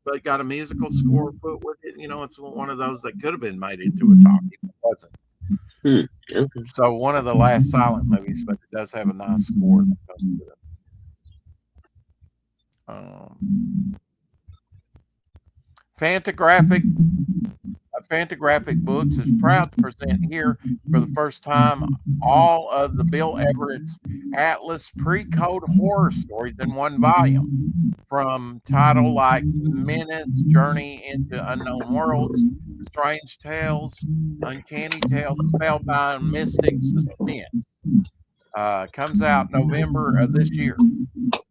but got a musical score put with it. It's one of those that could have been made into a talkie, but wasn't. Hmm. Okay. So one of the last silent movies, but it does have a nice score that goes with it. Fantagraphic Fantagraphic Books is proud to present here for the first time all of the Bill Everett's Atlas pre-code horror stories in one volume, from title like Menace, Journey into Unknown Worlds, Strange Tales, Uncanny Tales, Spellbound, Mystic, Suspense. Comes out November of this year.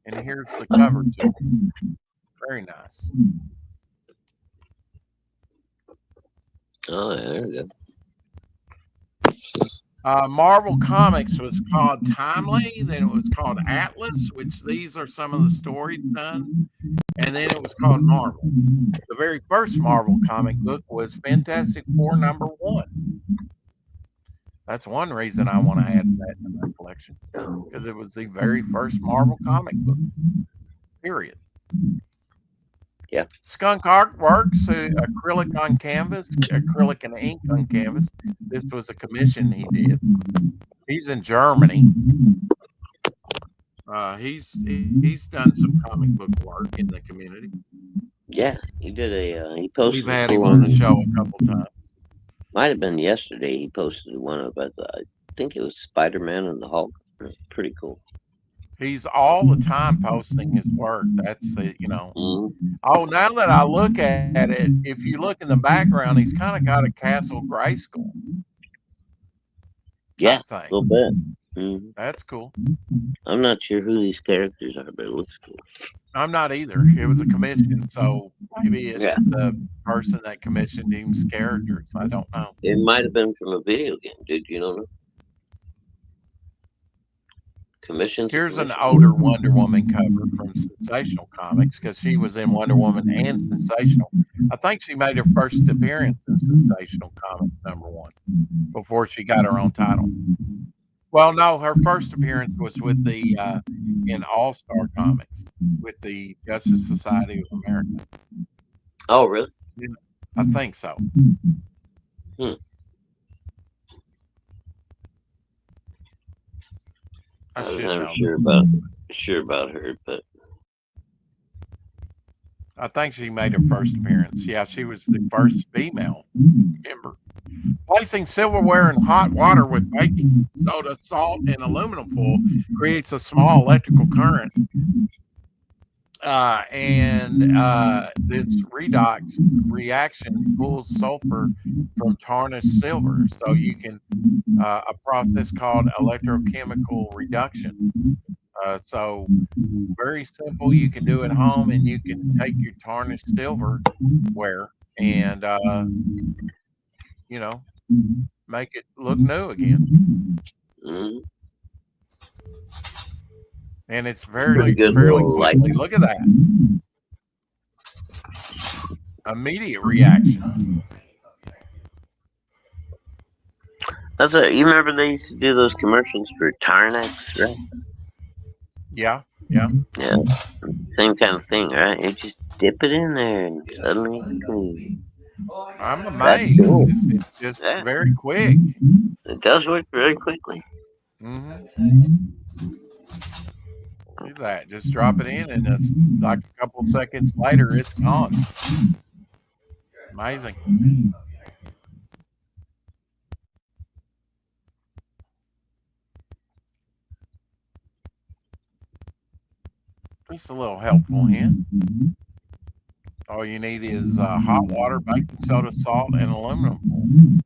And here's the cover to it. Very nice. Oh, yeah, there we go. Marvel Comics was called Timely, then it was called Atlas, which these are some of the stories done, and then it was called Marvel. The very first Marvel comic book was Fantastic Four #1. That's one reason I want to add that to my collection, because it was the very first Marvel comic book, period. Yeah. Skunk Artworks, acrylic on canvas, acrylic and ink on canvas. This was a commission he did. He's in Germany. He's done some comic book work in the community. Yeah, he did he posted We've had him one. on the show a couple times. Might have been yesterday. He posted one about I think it was Spider-Man and the Hulk. Pretty cool. He's all the time posting his work. That's Mm-hmm. Oh, now that I look at it, if you look in the background, he's kind of got a Castle Grayskull Yeah, type a thing. little bit. Mm-hmm. That's cool. I'm not sure who these characters are, but it looks cool. I'm not either. It was a commission, so maybe it's the person that commissioned him's characters. I don't know. It might have been from a video game, dude. You don't know. Commissions. Here's an older Wonder Woman cover from Sensational Comics, because she was in Wonder Woman and Sensational. I think she made her first appearance in Sensational Comics #1 before she got her own title. Well, no, her first appearance was with the in All Star Comics with the Justice Society of America. Oh, really? I think so. Hmm. I was should never know. sure about her, but I think she made her first appearance. Yeah, she was the first female member. Placing silverware in hot water with baking soda, salt, and aluminum foil creates a small electrical current. This redox reaction pulls sulfur from tarnished silver. So you can, a process called electrochemical reduction. So very simple. You can do at home, and you can take your tarnished silverware and, make it look new again. mm-hmm. And it's fairly little quickly. Look at that. Immediate reaction. You remember they used to do those commercials for Tarnex, right? Yeah. Yeah. Same kind of thing, right? You just dip it in there and suddenly it's clean. I'm amazed. Cool. It's just very quick. It does work very quickly. Mm-hmm. Look at that. Just drop it in, and it's like a couple seconds later, it's gone. Amazing. Just a little helpful hint. All you need is hot water, baking soda, salt, and aluminum foil.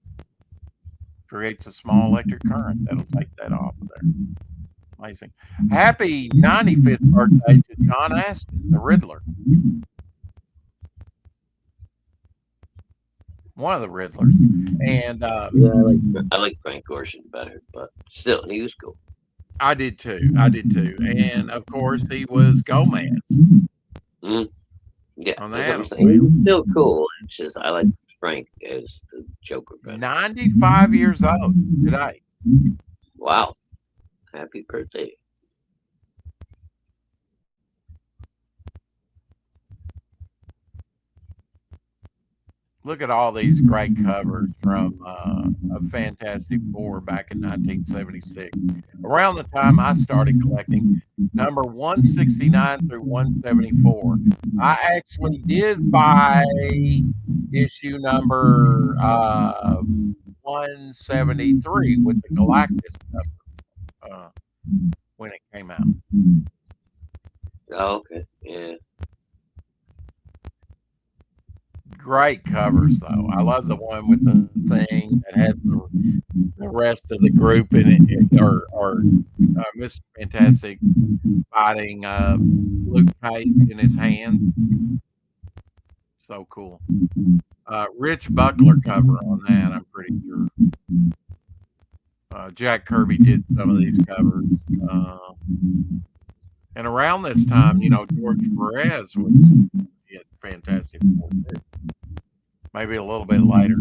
Creates a small electric current that'll take that off of there. Amazing. Happy 95th birthday to John Aston, the Riddler. one of the Riddlers, and Yeah, I like Frank Gorshin better, but still, he was cool. I did too. I did too, and of course he was Gomez Mm, yeah, on the that's what I'm Adams saying. He was Family. still cool. It's just I like Frank as the Joker better. 95 years old today. Wow, happy birthday! Look at all these great covers from a Fantastic Four back in 1976. Around the time I started collecting, number 169 through 174. I actually did buy issue number 173 with the Galactus uh, when it came out. Oh, okay, yeah, Great covers, though. I love the one with the thing that has the rest of the group in it, or Mr. Fantastic fighting Luke Cage in his hand. So cool. Rich Buckler cover on that, I'm pretty sure. Jack Kirby did some of these covers. Uh, and around this time, George Perez was in Fantastic Four, too. Maybe a little bit later.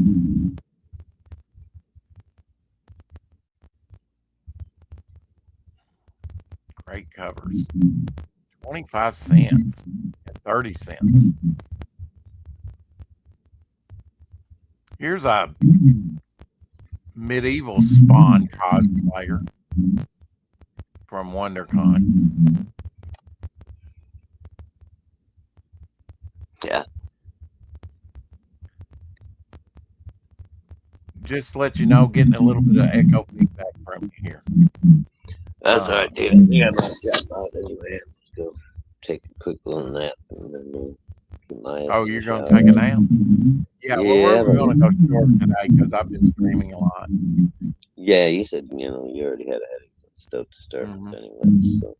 Great covers. 25 cents and 30 cents. Here's a medieval Spawn cosplayer from WonderCon. yeah. Just to let you know, getting a little bit of echo feedback from you here. That's all right, dude. I think I might drop out anyway. Let's go take a quick little nap and then get my ass Oh, in the you're going to shower. take a nap? Yeah, well, Yeah, we're going to go short today because I've been streaming a lot. yeah. You said you already had a headache and stuff to start Hmm. with anyway, so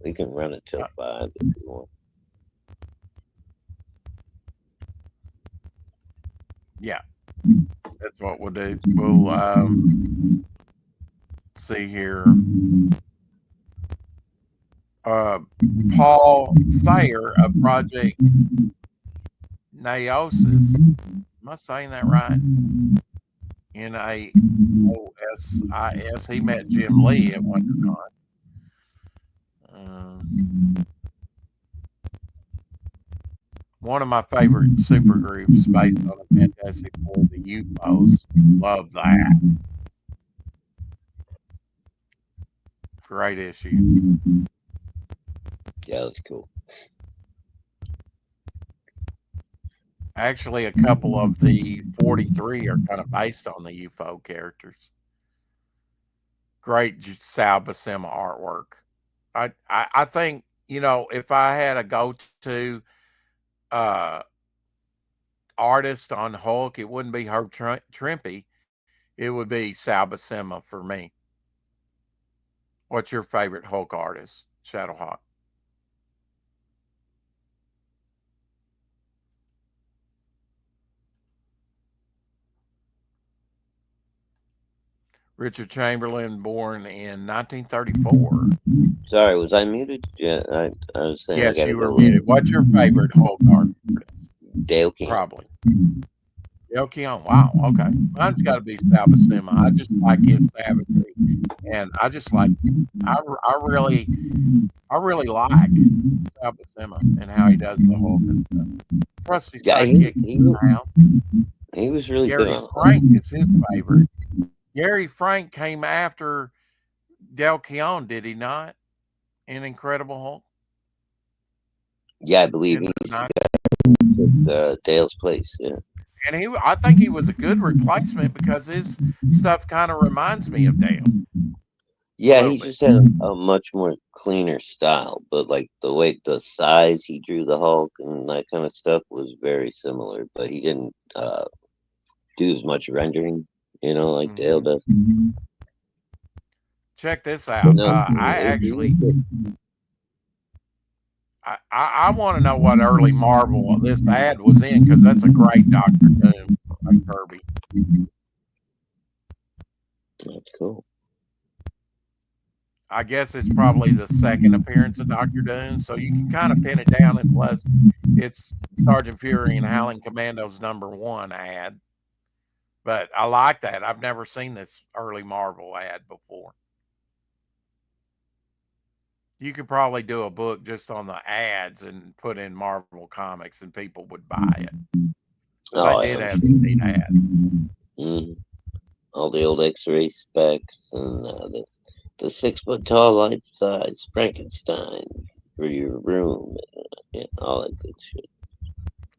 we can run it till Uh, 5 if you want. yeah, that's what we'll do. We'll see here. Paul Thayer of Project Naosis. Am I saying that right? Naosis. He met Jim Lee at WonderCon. Uh, one of my favorite super groups based on the Fantastic Four, the UFOs. Love that. Great issue. Yeah, that's cool. Actually, a couple of the 43 are kind of based on the UFO characters. Great Sal Buscema artwork. I think, if I had a go-to uh, artist on Hulk, it wouldn't be Herb Trimpe. It would be Sal Buscema for me. What's your favorite Hulk artist, Shadowhawk? Richard Chamberlain, born in 1934. Sorry, was I muted? Yeah, I was saying I Yes, gotta you were go. muted. What's your favorite Hulk artist? Dale Keown. Probably. Dale Keown. Wow. Okay. Mine's got to be Sal Buscema. I just like his savagery, and I just like. I really like Sal Buscema and how he does the Hulk and stuff. Trusty Yeah, sidekick in the house. he was really good Gary on Hulk. Frank is his favorite. Gary Frank came after Dale Keown, did he not? In Incredible Hulk Yeah, I believe in the he 90s. took Dale's place. Yeah. And I think he was a good replacement because his stuff kind of reminds me of Dale a Yeah, little he bit. just had a much more cleaner style, but like the size he drew the Hulk and that kind of stuff was very similar. But he didn't do as much rendering, like Dale Hmm. does. Check this But out. no, he was good. I I want to know what early Marvel this ad was in because that's a great Doctor Doom Kirby. That's cool. I guess it's probably the second appearance of Doctor Doom, so you can kind of pin it down. And plus, it's Sergeant Fury and Howling Commando's #1 ad. But I like that. I've never seen this early Marvel ad before. You could probably do a book just on the ads and put in Marvel Comics, and people would buy it. They Oh, did yeah. have some neat ads. Mm. All the old X-ray specs and the 6 foot tall life size Frankenstein for your room. Yeah, all that good shit.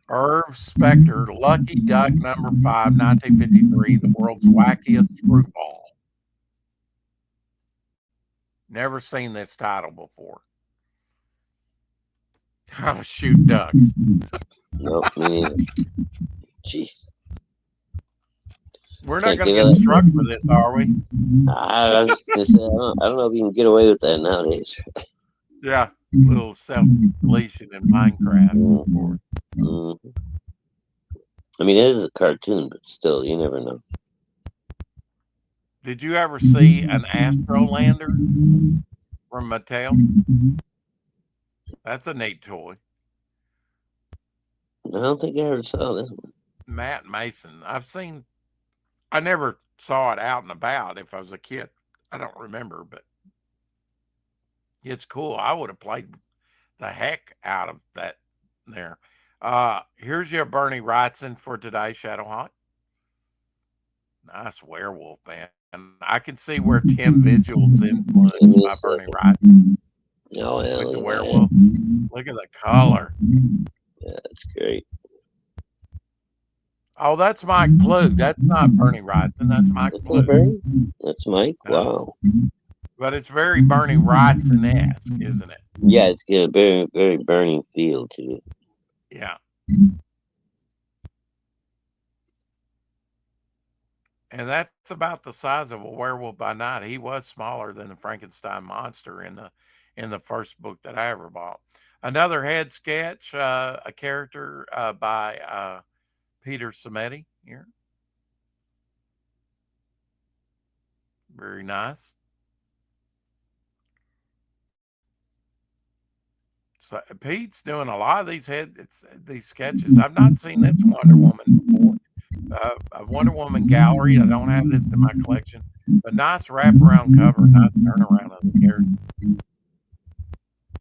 Irv Specter, Lucky Duck #5, 1953, the world's wackiest screwball. Never seen this title before. How to shoot ducks. Nope, me neither. Jeez. We're not Can't going to get get out. struck for this, are we? I was just gonna say, I don't know if you can get away with that nowadays. Yeah, little self deletion in Minecraft, of course. Mm. I mean, it is a cartoon, but still, you never know. Did you ever see an Astrolander from Mattel? That's a neat toy. I don't think I ever saw this one. Matt Mason. I never saw it out and about if I was a kid. I don't remember, but it's cool. I would have played the heck out of that there. Here's your Bernie Wrightson for today, Shadowhawk. Nice werewolf, man. I can see where Tim Vigil's Give influenced me a by Bernie second. Wrightson Oh, yeah, with look the at that. werewolf. Look at the color. Yeah, that's great. Oh, that's Mike Plug. That's not Bernie Wrightson. That's Mike That's not Plug. Bernie? That's Mike? No, Wow. but it's very Bernie Wrightson esque, isn't it? Yeah, it's got a very, very burning feel to it. Yeah. And that's about the size of a werewolf by night. He was smaller than the Frankenstein monster in the first book that I ever bought. Another head sketch, a character by Peter Samedi here. Very nice. So Pete's doing a lot of these sketches. I've not seen this Wonder Woman before. A Wonder Woman gallery. I don't have this in my collection, but nice wraparound cover, nice turnaround of the character.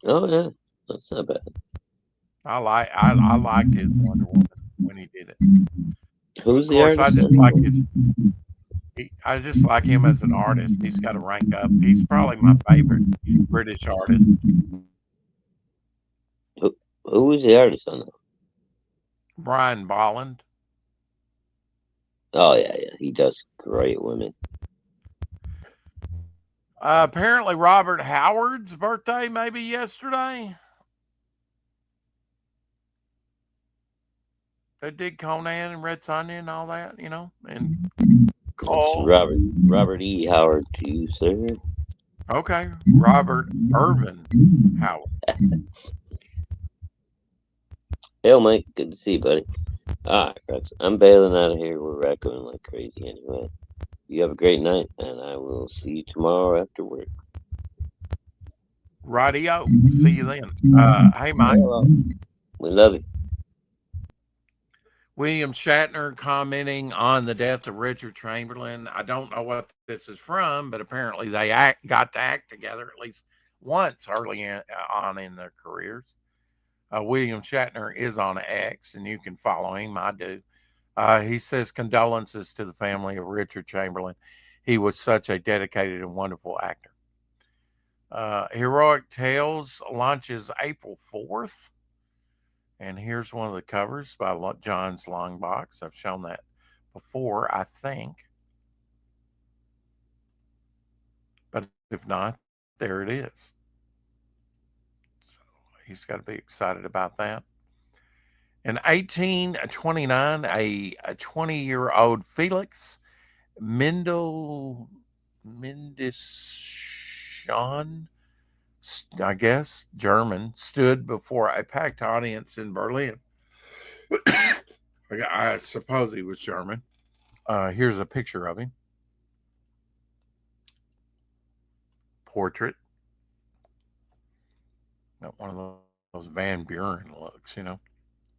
Oh, yeah. That's not bad. I liked his Wonder Woman when he did it. Of Who's the course, artist on that? I just like him as an artist. He's got to rank up. He's probably my favorite British artist. Who was the artist on that? Brian Bolland. Oh, yeah, yeah. He does great women. Apparently, Robert Howard's birthday maybe yesterday. They did Conan and Red Sonja and all that, and That's Cole. Robert E. Howard to you, sir. Okay, Robert Irvin Howard. Hell, Mike. Good to see you, buddy. All right, Rex. I'm bailing out of here. We're raccoon like crazy anyway. You have a great night, and I will see you tomorrow after work. Radio. See you then. Hey, Mike. Hello. We love you. William Shatner commenting on the death of Richard Chamberlain. I don't know what this is from, but apparently they got to act together at least once early on in their careers. William Shatner is on X, and you can follow him. I do. He says condolences to the family of Richard Chamberlain. He was such a dedicated and wonderful actor. Heroic Tales launches April 4th. And here's one of the covers by John's Longbox. I've shown that before, I think. But if not, there it is. So he's got to be excited about that. In 1829, a 20-year-old Felix Mendelssohn I guess, German, stood before a packed audience in Berlin. I suppose he was German. Here's a picture of him. Portrait. Got one of those Van Buren looks.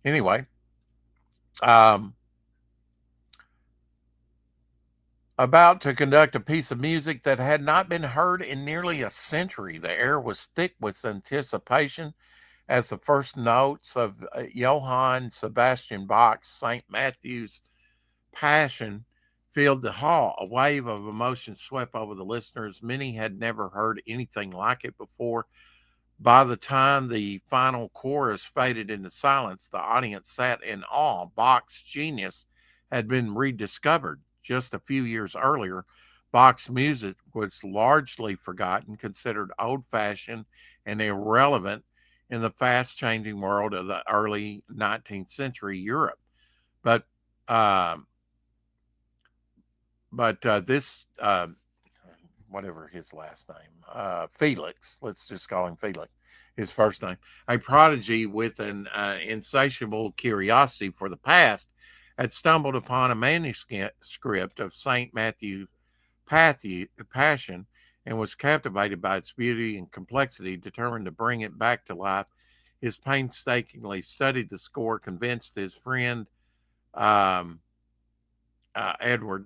Anyway, um, about to conduct a piece of music that had not been heard in nearly a century. The air was thick with anticipation as the first notes of Johann Sebastian Bach's St. Matthew's Passion filled the hall. A wave of emotion swept over the listeners. Many had never heard anything like it before. By the time the final chorus faded into silence, the audience sat in awe. Bach's genius had been rediscovered. Just a few years earlier, Bach's music was largely forgotten, considered old fashioned and irrelevant in the fast changing world of the early 19th century Europe. But um, but this whatever his last name, Felix. Let's just call him Felix. His first name, a prodigy with an insatiable curiosity for the past, had stumbled upon a manuscript of Saint Matthew Passion and was captivated by its beauty and complexity, determined to bring it back to life. His painstakingly studied the score, convinced his friend um, Edward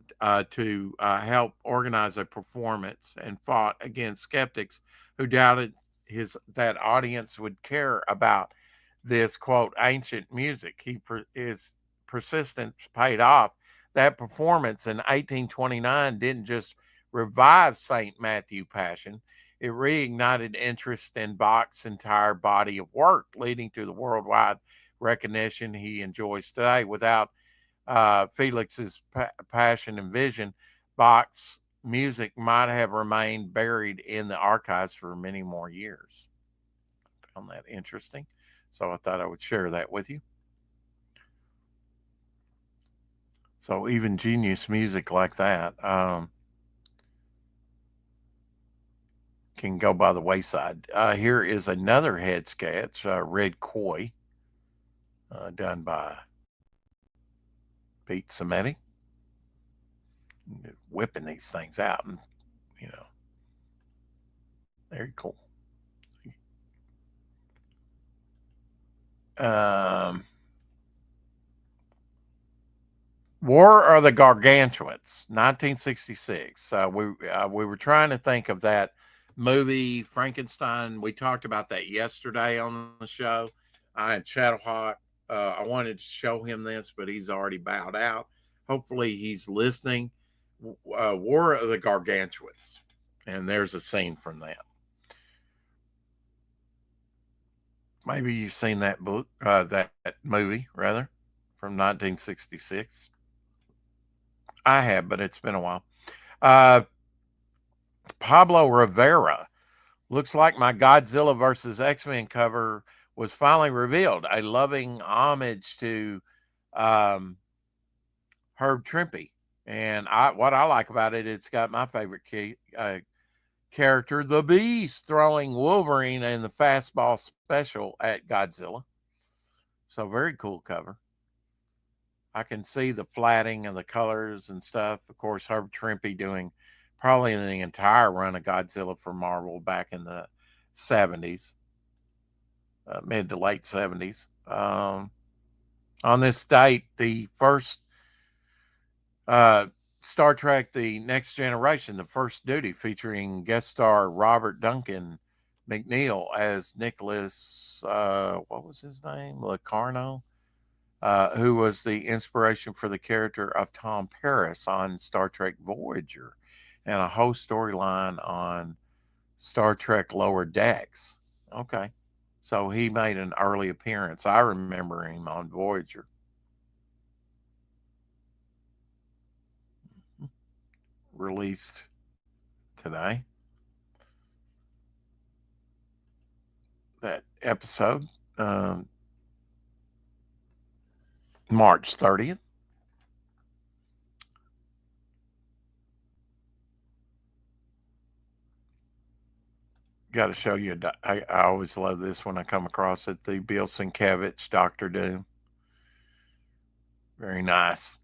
to help organize a performance and fought against skeptics who doubted his that audience would care about this quote ancient music. His persistence paid off. That performance in 1829 didn't just revive Saint Matthew Passion; it reignited interest in Bach's entire body of work, leading to the worldwide recognition he enjoys today. Without Felix's passion and vision, Bach's music might have remained buried in the archives for many more years. Found that interesting. So I thought I would share that with you. So even genius music like that can go by the wayside. Here is another head sketch, Red Koi, done by Pete Sametti, whipping these things out, and you know, very cool. Um, War of the Gargantuans, 1966. We were trying to think of that movie Frankenstein. We talked about that yesterday on the show. I had Chatterhawk. I wanted to show him this, but he's already bowed out. Hopefully, he's listening. War of the Gargantuans, and there's a scene from that. Maybe you've seen that book, that movie rather, from 1966. I have, but it's been a while. Uh, Pablo Rivera. Looks like my Godzilla versus X-Men cover was finally revealed. A loving homage to um, Herb Trimpe. And what I like about it, it's got my favorite character, the Beast, throwing Wolverine in the fastball special at Godzilla. So very cool cover. I can see the flatting and the colors and stuff. Of course, Herb Trimpe doing probably the entire run of Godzilla for Marvel back in the 70s, mid to late 70s. On this date, the first uh, Star Trek The Next Generation, The First Duty, featuring guest star Robert Duncan McNeil as Nicholas, what was his name? Locarno? Who was the inspiration for the character of Tom Paris on Star Trek Voyager, and a whole storyline on Star Trek Lower Decks. Okay. So he made an early appearance. I remember him on Voyager. Released today. That episode, March 30th. Got to show you. I always love this when I come across it. The Bill Sienkiewicz Doctor Doom. Very nice.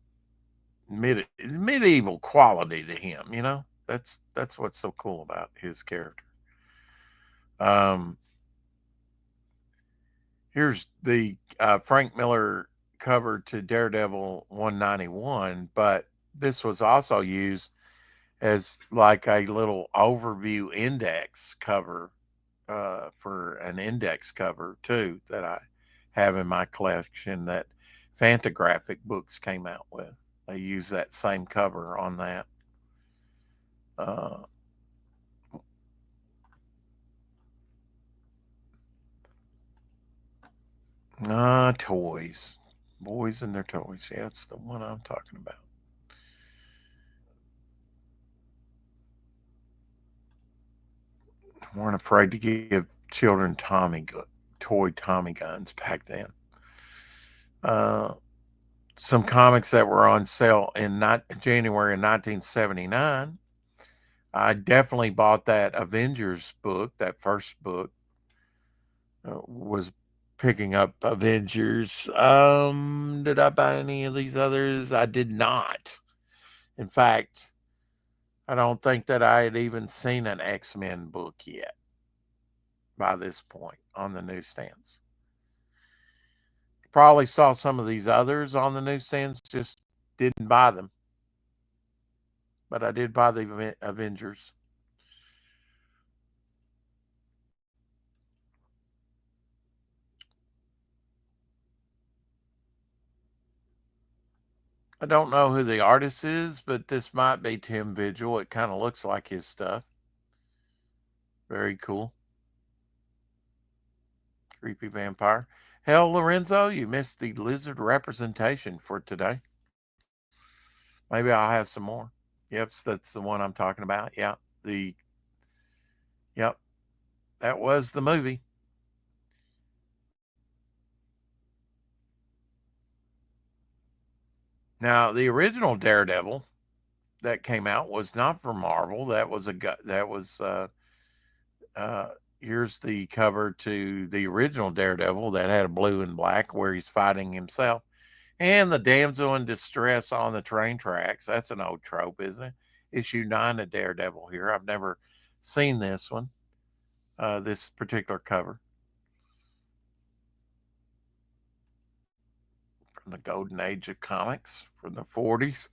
Medieval quality to him. That's what's so cool about his character. Um, Here's the Frank Miller cover to Daredevil 191, but this was also used as like a little overview index cover for an index cover too that I have in my collection that Fantagraphic Books came out with. They use that same cover on that. Uh, Toys. Boys and their toys. Yeah, it's the one I'm talking about. Weren't afraid to give children toy Tommy guns back then. Uh, some comics that were on sale in not January of 1979. I definitely bought that Avengers book. That first book was picking up Avengers. Did I buy any of these others? I did not. In fact, I don't think that I had even seen an X-Men book yet by this point on the newsstands. Probably saw some of these others on the newsstands, just didn't buy them. But I did buy the Avengers. I don't know who the artist is, but this might be Tim Vigil. It kind of looks like his stuff. Very cool. Creepy vampire. Hell, Lorenzo, you missed the lizard representation for today. Maybe I'll have some more. Yep, that's the one I'm talking about. Yeah, the yep, that was the movie. Now, the original Daredevil that came out was not for Marvel. That was uh, here's the cover to the original Daredevil that had a blue and black where he's fighting himself. And the damsel in distress on the train tracks. That's an old trope, isn't it? Issue 9 of Daredevil here. I've never seen this one, this particular cover from the golden age of comics from the 40s.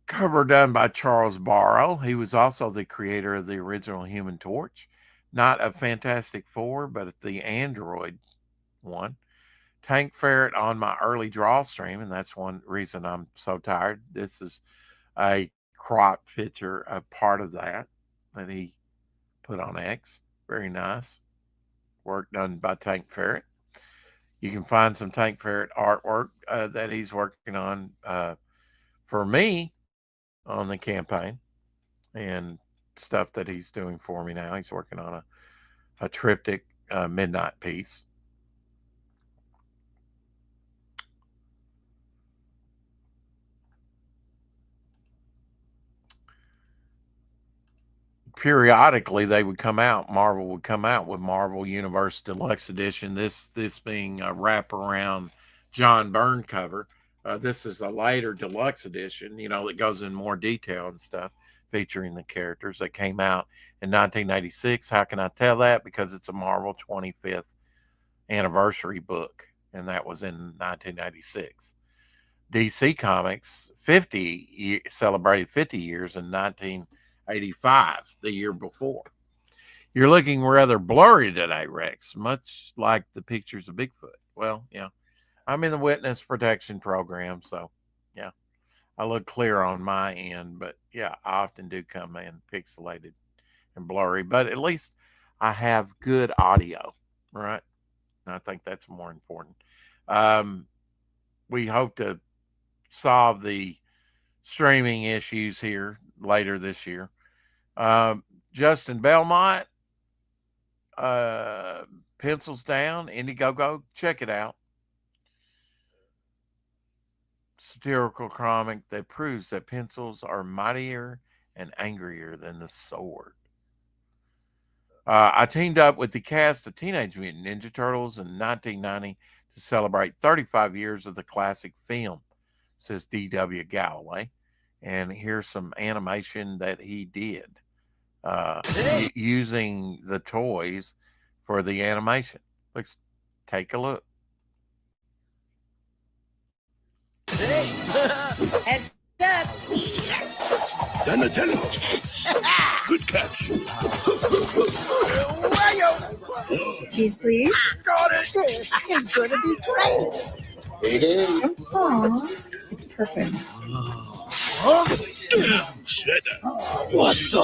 Cover done by Charles Barrow. He was also the creator of the original Human Torch. Not a Fantastic Four, but the Android one. Tank Ferret on my early draw stream, and that's one reason I'm so tired. This is a crop picture, a part of that he put on X. Very nice work done by Tank Ferret. You can find some Tank Ferret artwork that he's working on for me on the campaign and stuff that he's doing for me now. He's working on a triptych midnight piece. Periodically they would come out. Marvel would come out with Marvel Universe Deluxe Edition. This being a wraparound John Byrne cover. This is a later deluxe edition, that goes in more detail and stuff, featuring the characters that came out in 1996. How can I tell that? Because it's a Marvel 25th anniversary book, and that was in 1996. DC Comics celebrated 50 years in 1985, the year before. You're looking rather blurry today, Rex, much like the pictures of Bigfoot. Well, yeah, I'm in the witness protection program, so yeah, I look clear on my end, but yeah, I often do come in pixelated and blurry, but at least I have good audio, right? And I think that's more important. Um, we hope to solve the streaming issues here later this year. Justin Belmont, uh, Pencils Down, Indiegogo, check it out. Satirical comic that proves that pencils are mightier and angrier than the sword. I teamed up with the cast of Teenage Mutant Ninja Turtles in 1990 to celebrate 35 years of the classic film, says D.W. Galloway. And here's some animation that he did using the toys for the animation. Let's take a look. Heads up. Donatello. Good catch. Cheese, please. Got it. This is going to be great. Hey. Aww. It's perfect. Shit. What the?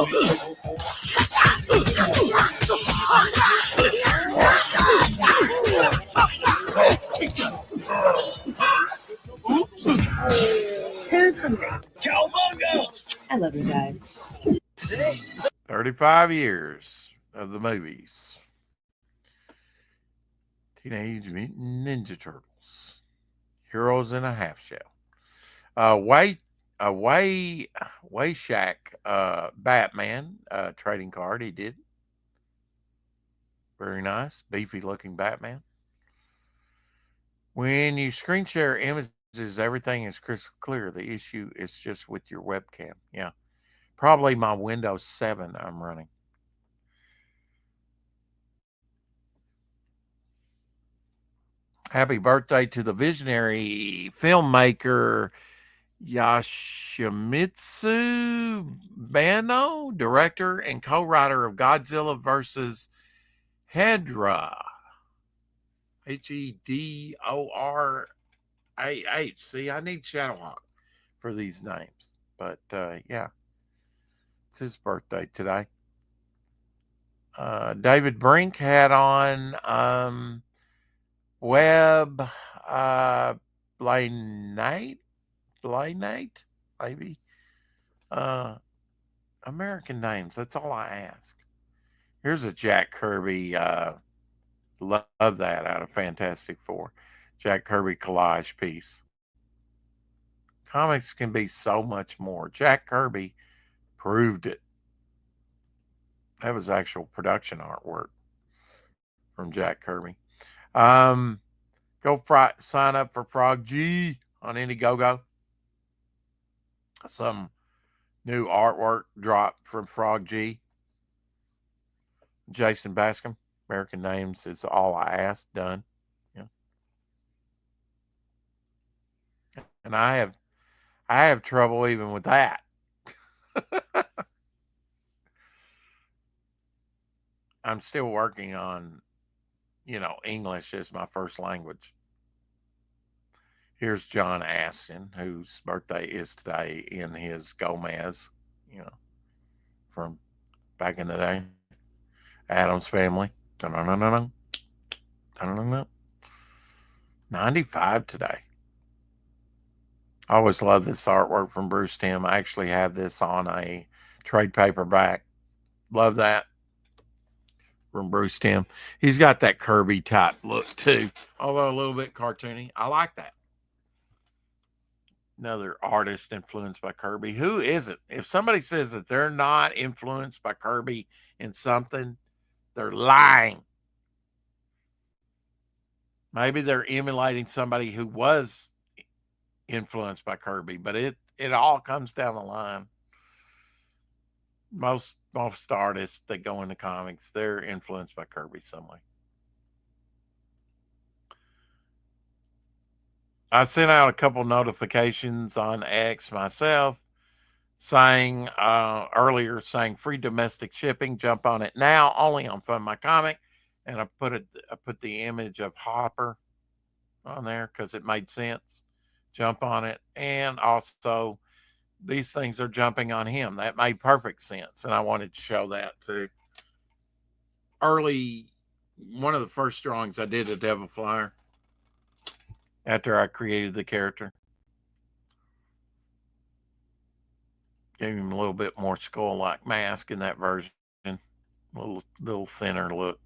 Who's hungry? Cowabunga! I love you guys. 35 years of the movies. Teenage Mutant Ninja Turtles. Heroes in a Half Shell. Wayshack Batman trading card he did. Very nice. Beefy looking Batman. When you screen share images, everything is crystal clear. The issue is just with your webcam. Yeah. Probably my Windows 7 I'm running. Happy birthday to the visionary filmmaker Yoshimitsu Banno, director and co-writer of Godzilla vs. Hedorah. Hedorah. See, I need Shadowhawk for these names. But yeah, it's his birthday today. David Brink had on Web Blainate, maybe. American names. That's all I ask. Here's a Jack Kirby. Love that out of Fantastic Four. Jack Kirby collage piece. Comics can be so much more. Jack Kirby proved it. That was actual production artwork from Jack Kirby. Sign up for Frog G on Indiegogo. Some new artwork dropped from Frog G. Jason Bascom, American names is all I asked. Done. Yeah. And I have trouble even with that. I'm still working on, English as my first language. Here's John Aston, whose birthday is today in his Gomez, from back in the day. Adam's Family. No. 95 today. I always love this artwork from Bruce Timm. I actually have this on a trade paperback. Love that from Bruce Timm. He's got that Kirby type look too, although a little bit cartoony. I like that. Another artist influenced by Kirby. Who isn't? If somebody says that they're not influenced by Kirby in something, they're lying. Maybe they're emulating somebody who was influenced by Kirby, but it all comes down the line. Most artists that go into comics, they're influenced by Kirby some way. I sent out a couple notifications on X myself saying earlier saying free domestic shipping. Jump on it now, only on Fund My Comic. And I put the image of Hopper on there because it made sense. Jump on it. And also these things are jumping on him. That made perfect sense. And I wanted to show that too. One of the first drawings I did of Devil Flyer after I created the character. Gave him a little bit more skull-like mask in that version. A little thinner look.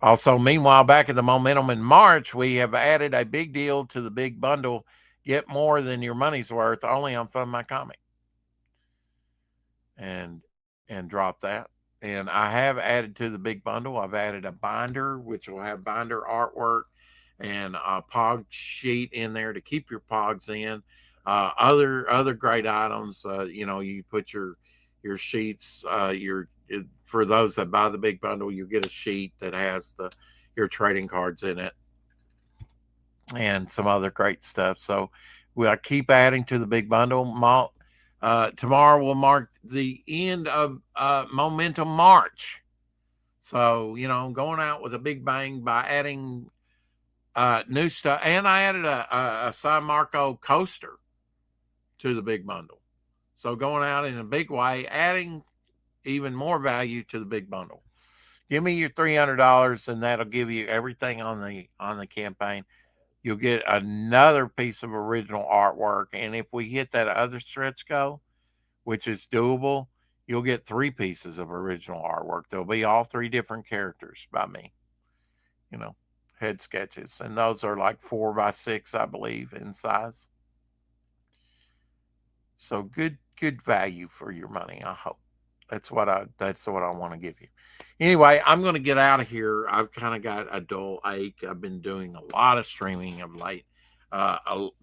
Also, meanwhile, back at the Momentum in March, we have added a big deal to the big bundle. Get more than your money's worth only on Fund My Comic. and drop that. And I have added to the big bundle. I've added a binder, which will have binder artwork and a pog sheet in there to keep your pogs in. Other great items. You put your sheets. For those that buy the big bundle, you get a sheet that has your trading cards in it and some other great stuff. So we'll keep adding to the big bundle. Tomorrow will mark the end of Momentum March. So, going out with a big bang by adding new stuff. And I added a San Marco coaster to the big bundle. So going out in a big way, adding even more value to the big bundle. Give me your $300 and that'll give you everything on the campaign. You'll get another piece of original artwork. And if we hit that other stretch goal, which is doable, you'll get 3 pieces of original artwork. There'll be all 3 different characters by me, head sketches. And those are like 4x6, I believe, in size. So good value for your money, I hope. That's what I want to give you. Anyway, I'm going to get out of here. I've kind of got a dull ache. I've been doing a lot of streaming of late.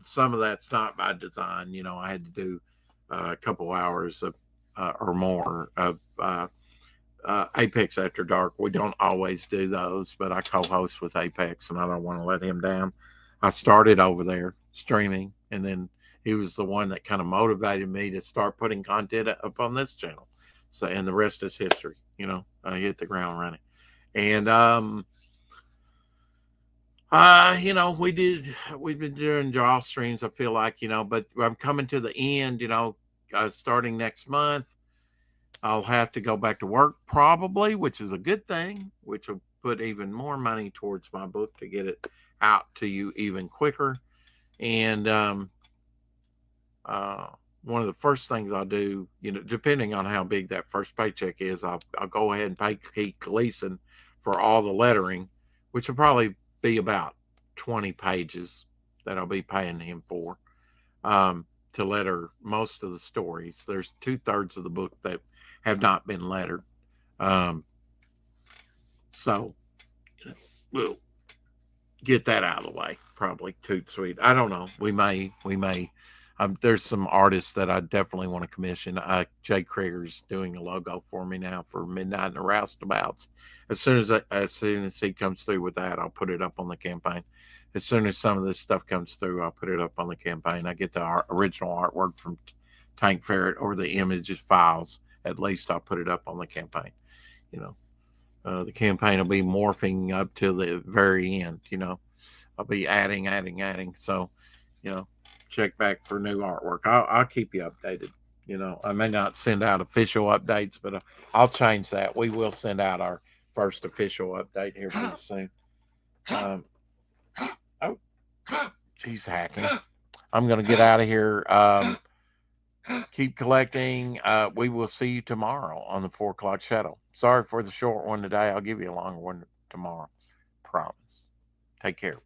Some of that's not by design. I had to do a couple hours of or more of Apex After Dark. We don't always do those, but I co-host with Apex, and I don't want to let him down. I started over there streaming, and then he was the one that kind of motivated me to start putting content up on this channel. So, and the rest is history. I hit the ground running, and we've been doing draw streams. I feel like but I'm coming to the end. Starting next month, I'll have to go back to work probably, which is a good thing, which will put even more money towards my book to get it out to you even quicker. And one of the first things I'll do, depending on how big that first paycheck is, I'll go ahead and pay Keith Gleason for all the lettering, which will probably be about 20 pages that I'll be paying him for, to letter most of the stories. There's 2/3 of the book that have not been lettered. So we'll get that out of the way. Probably toot sweet. I don't know. We may. There's some artists that I definitely want to commission. Jay Krieger's doing a logo for me now for Midnight in the Roustabouts. As soon as he comes through with that, I'll put it up on the campaign. As soon as some of this stuff comes through, I'll put it up on the campaign. I get the original artwork from Tank Ferret or the images files. At least I'll put it up on the campaign. The campaign will be morphing up to the very end. I'll be adding. So, check back for new artwork. I'll keep you updated. I may not send out official updates, but I'll change that. We will send out our first official update here pretty soon. Oh, he's hacking. I'm going to get out of here. Keep collecting. We will see you tomorrow on the 4 o'clock shadow. Sorry for the short one today. I'll give you a longer one tomorrow. Promise. Take care.